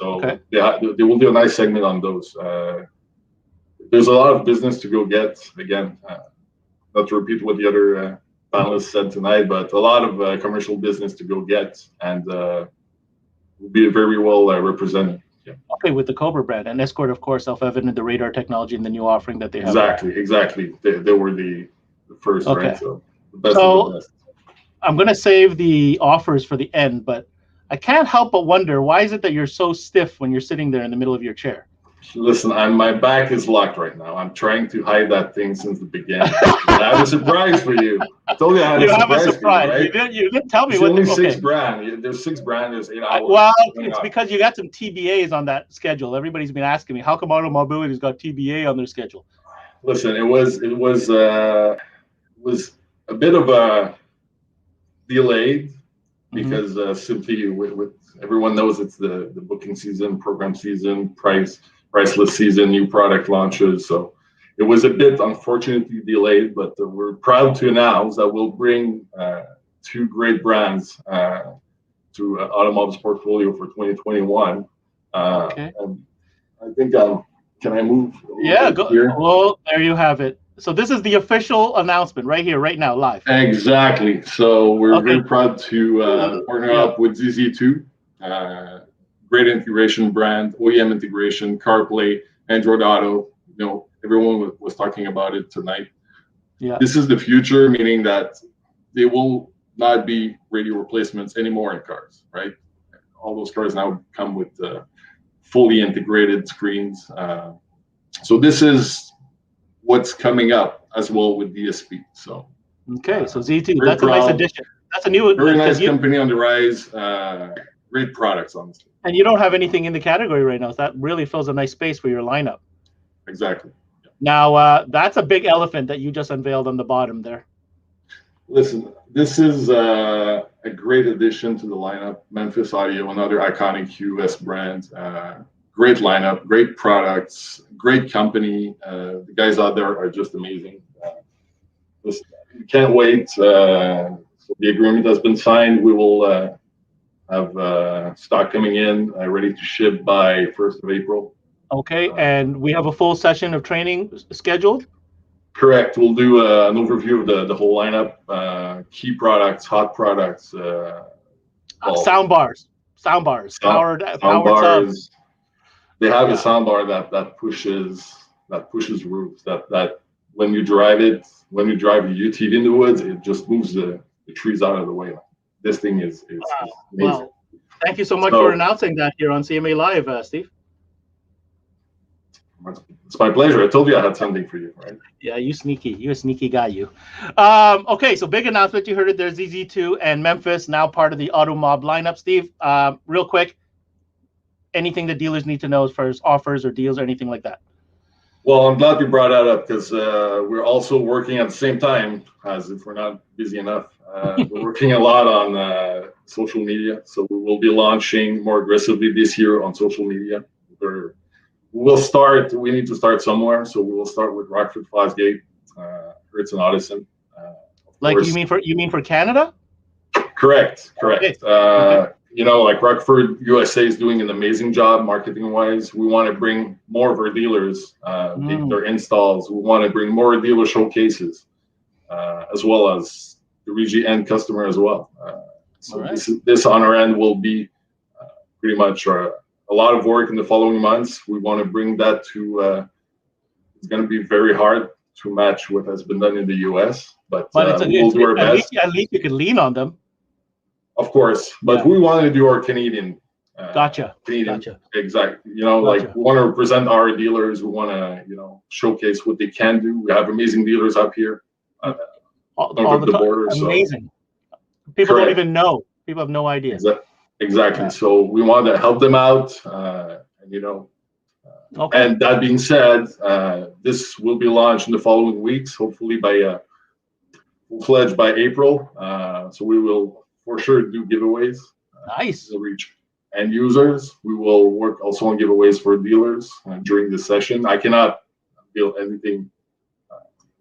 K: They will do a nice segment on those. There's a lot of business to go get. Again, not to repeat what the other panelists said tonight, but a lot of commercial business to go get, and will be very well represented. Yeah.
A: Okay, with the Cobra brand and Escort, of course, self-evident, the radar technology and the new offering that they have.
K: Exactly. They were the first, right? So the best of the best.
A: I'm going to save the offers for the end, but I can't help but wonder, why is it that you're so stiff when you're sitting there in the middle of your chair?
K: Listen, my back is locked right now. I'm trying to hide that thing since the beginning. I have a surprise for you. I told you I had a surprise for you, right?
A: You didn't tell me
K: what. Only 6 brand. There's 6 brand. There's 8 hours.
A: Well, it's because you got some TBAs on that schedule. Everybody's been asking me, how come Automobility's got TBA on their schedule?
K: Listen, it was a bit of a delayed because simply with everyone knows it's the booking season, program season, priceless season, new product launches. So it was a bit unfortunately delayed, but we're proud to announce that we'll bring 2 great brands to Automobile's portfolio for 2021. And I think can I move?
A: Yeah, go here? Well, there you have it. So this is the official announcement right here, right now, live.
K: Exactly. So we're very proud to partner up with ZZ2. Great integration brand, OEM integration, CarPlay, Android Auto. You know, everyone was talking about it tonight.
A: Yeah.
K: This is the future, meaning that they will not be radio replacements anymore in cars, right? All those cars now come with fully integrated screens. So this is what's coming up as well with DSP. So
A: so Z2, that's a nice addition. That's a new,
K: very nice company on the rise. Great products, honestly.
A: And you don't have anything in the category right now, so that really fills a nice space for your lineup.
K: Exactly. Yeah.
A: Now, that's a big elephant that you just unveiled on the bottom there.
K: Listen, this is a great addition to the lineup. Memphis Audio, another iconic US brand. Great lineup, great products, great company. The guys out there are just amazing. Listen, we can't wait. So the agreement has been signed. We will have stock coming in, ready to ship by 1st of April.
A: Okay, and we have a full session of training scheduled?
K: Correct. We'll do an overview of the whole lineup, key products, hot products.
A: Soundbars, powered tubs.
K: They have a soundbar that pushes roofs. That when you drive it, when you drive your UTV in the woods, it just moves the trees out of the way. This thing is amazing.
A: Well, thank you so much for announcing that here on CMA Live, Steve.
K: It's my pleasure. I told you I had something for you, right?
A: Yeah, you're a sneaky guy, you. Okay, so big announcement. You heard it. There's ZZ2 and Memphis, now part of the Automob lineup. Steve, real quick, anything that dealers need to know as far as offers or deals or anything like that?
K: Well, I'm glad you brought that up because we're also working at the same time, as if we're not busy enough. We're working a lot on social media, so we will be launching more aggressively this year on social media. We need to start somewhere, so we will start with Rockford, Fosgate, Hertz, and Addison.
A: You mean for Canada?
K: Correct.
A: Okay.
K: You know, like Rockford USA is doing an amazing job marketing-wise. We want to bring more of our dealers, their installs. We want to bring more dealer showcases, as well as the Rheault end customer as well. This on our end will be pretty much a lot of work in the following months. We want to bring that to. It's going to be very hard to match what has been done in the US, but we'll do our best.
A: At least you can lean on them.
K: Of course, but we want to do our Canadian
A: Gotcha.
K: Exactly. You know, like we want to represent our dealers. We want to, you know, showcase what they can do. We have amazing dealers up here.
A: All the border. Amazing. So. People don't even know. People have no idea.
K: Exactly. Yeah. So we want to help them out. And, you know, and that being said, this will be launched in the following weeks, hopefully by full-fledged by April. So we will for sure do giveaways.
A: Nice.
K: We'll reach end users. We will work also on giveaways for dealers during this session. I cannot reveal anything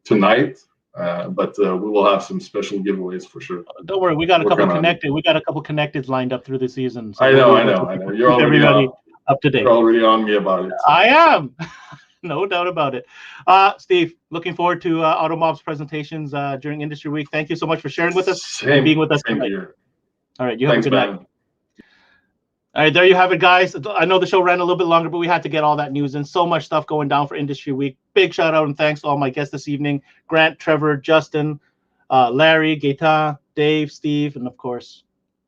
K: tonight, but we will have some special giveaways for sure.
A: Don't worry, we got a couple connected. We got a couple connected lined up through the season. So
K: I know. You're already
A: up to date.
K: You're already on me about it. So.
A: I am. No doubt about it. Steve, looking forward to Automob's presentations during Industry Week. Thank you so much for sharing with us and being with us tonight.
K: Here.
A: All right, you have a good night. All right, there you have it, guys. I know the show ran a little bit longer, but we had to get all that news and so much stuff going down for Industry Week. Big shout out and thanks to all my guests this evening: Grant, Trevor, Justin, Larry, Gaetan, Dave, Steve, and of course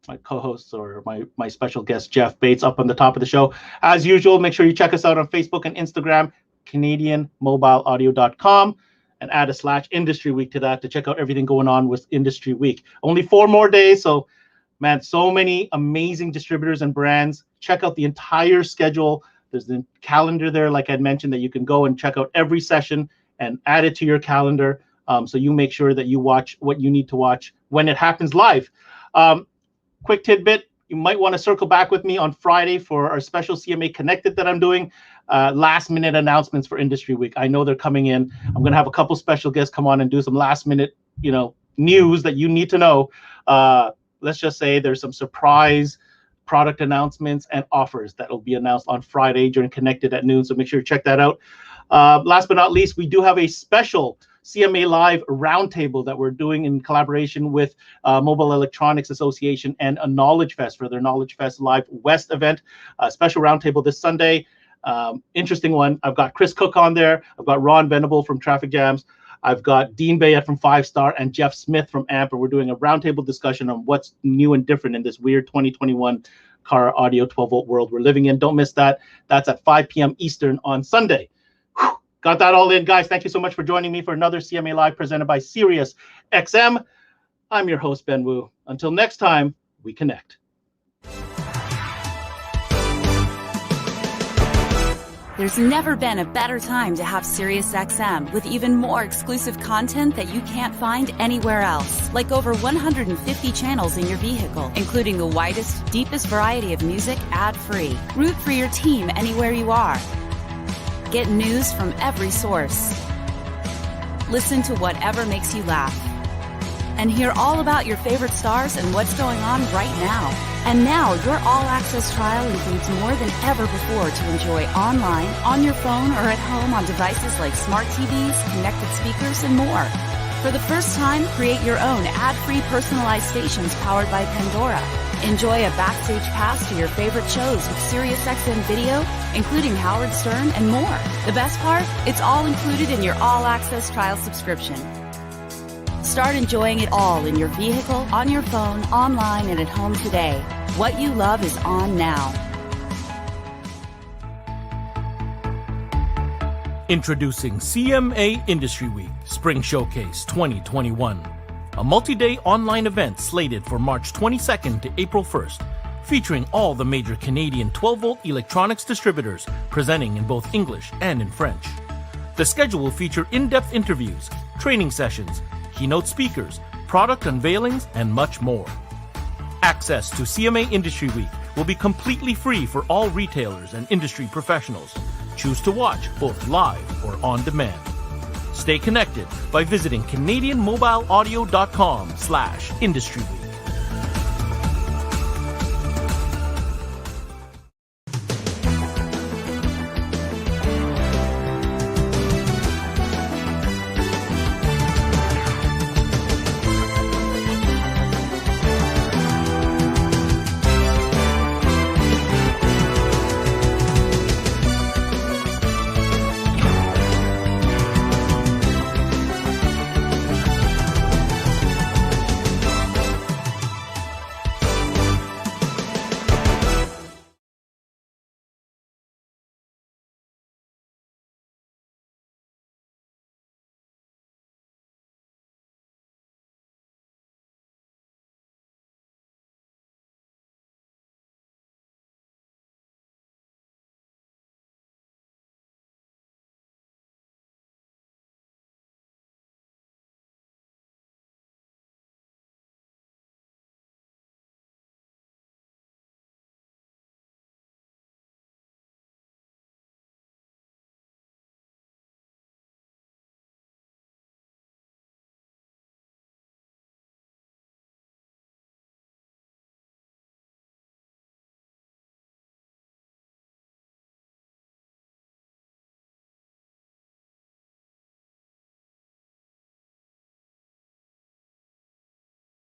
A: my co-hosts or my special guest Jeff Bates up on the top of the show. As usual, make sure you check us out on Facebook and Instagram, CanadianMobileAudio.com, and add a /Industry Week to that to check out everything going on with Industry Week. Only 4 more days, so man, so many amazing distributors and brands. Check out the entire schedule. There's the calendar there, like I mentioned, that you can go and check out every session and add it to your calendar. So you make sure that you watch what you need to watch when it happens live. Quick tidbit, you might want to circle back with me on Friday for our special CMA Connected that I'm doing. Last minute announcements for Industry Week. I know they're coming in. I'm going to have a couple special guests come on and do some last minute, news that you need to know. Let's just say there's some surprise product announcements and offers that will be announced on Friday during Connected at noon. So make sure you check that out. Last but not least, we do have a special CMA Live roundtable that we're doing in collaboration with Mobile Electronics Association and a Knowledge Fest for their Knowledge Fest Live West event. A special roundtable this Sunday. Interesting one. I've got Chris Cook on there. I've got Ron Venable from Traffic Jams. I've got Dean Bayet from 5 Star and Jeff Smith from AMP, and we're doing a roundtable discussion on what's new and different in this weird 2021 car audio 12-volt world we're living in. Don't miss that. That's at 5 p.m. Eastern on Sunday. Whew. Got that all in, guys. Thank you so much for joining me for another CMA Live presented by Sirius XM. I'm your host, Ben Wu. Until next time, we connect.
B: There's never been a better time to have SiriusXM with even more exclusive content that you can't find anywhere else. Like over 150 channels in your vehicle, including the widest, deepest variety of music ad-free. Root for your team anywhere you are. Get news from every source. Listen to whatever makes you laugh. And hear all about your favorite stars and what's going on right now. And now your all-access trial includes more than ever before to enjoy online, on your phone, or at home on devices like smart TVs, connected speakers, and more. For the first time, create your own ad-free personalized stations powered by Pandora. Enjoy a backstage pass to your favorite shows with SiriusXM Video, including Howard Stern and more. The best part? It's all included in your all-access trial subscription. Start enjoying it all in your vehicle, on your phone, online, and at home today. What you love is on now.
C: Introducing CMA Industry Week Spring Showcase 2021, a multi-day online event slated for March 22nd to April 1st, featuring all the major Canadian 12-volt electronics distributors presenting in both English and in French. The schedule will feature in-depth interviews, training sessions, keynote speakers, product unveilings, and much more. Access to CMA Industry Week will be completely free for all retailers and industry professionals. Choose to watch both live or on demand. Stay connected by visiting CanadianMobileAudio.com/Industry Week.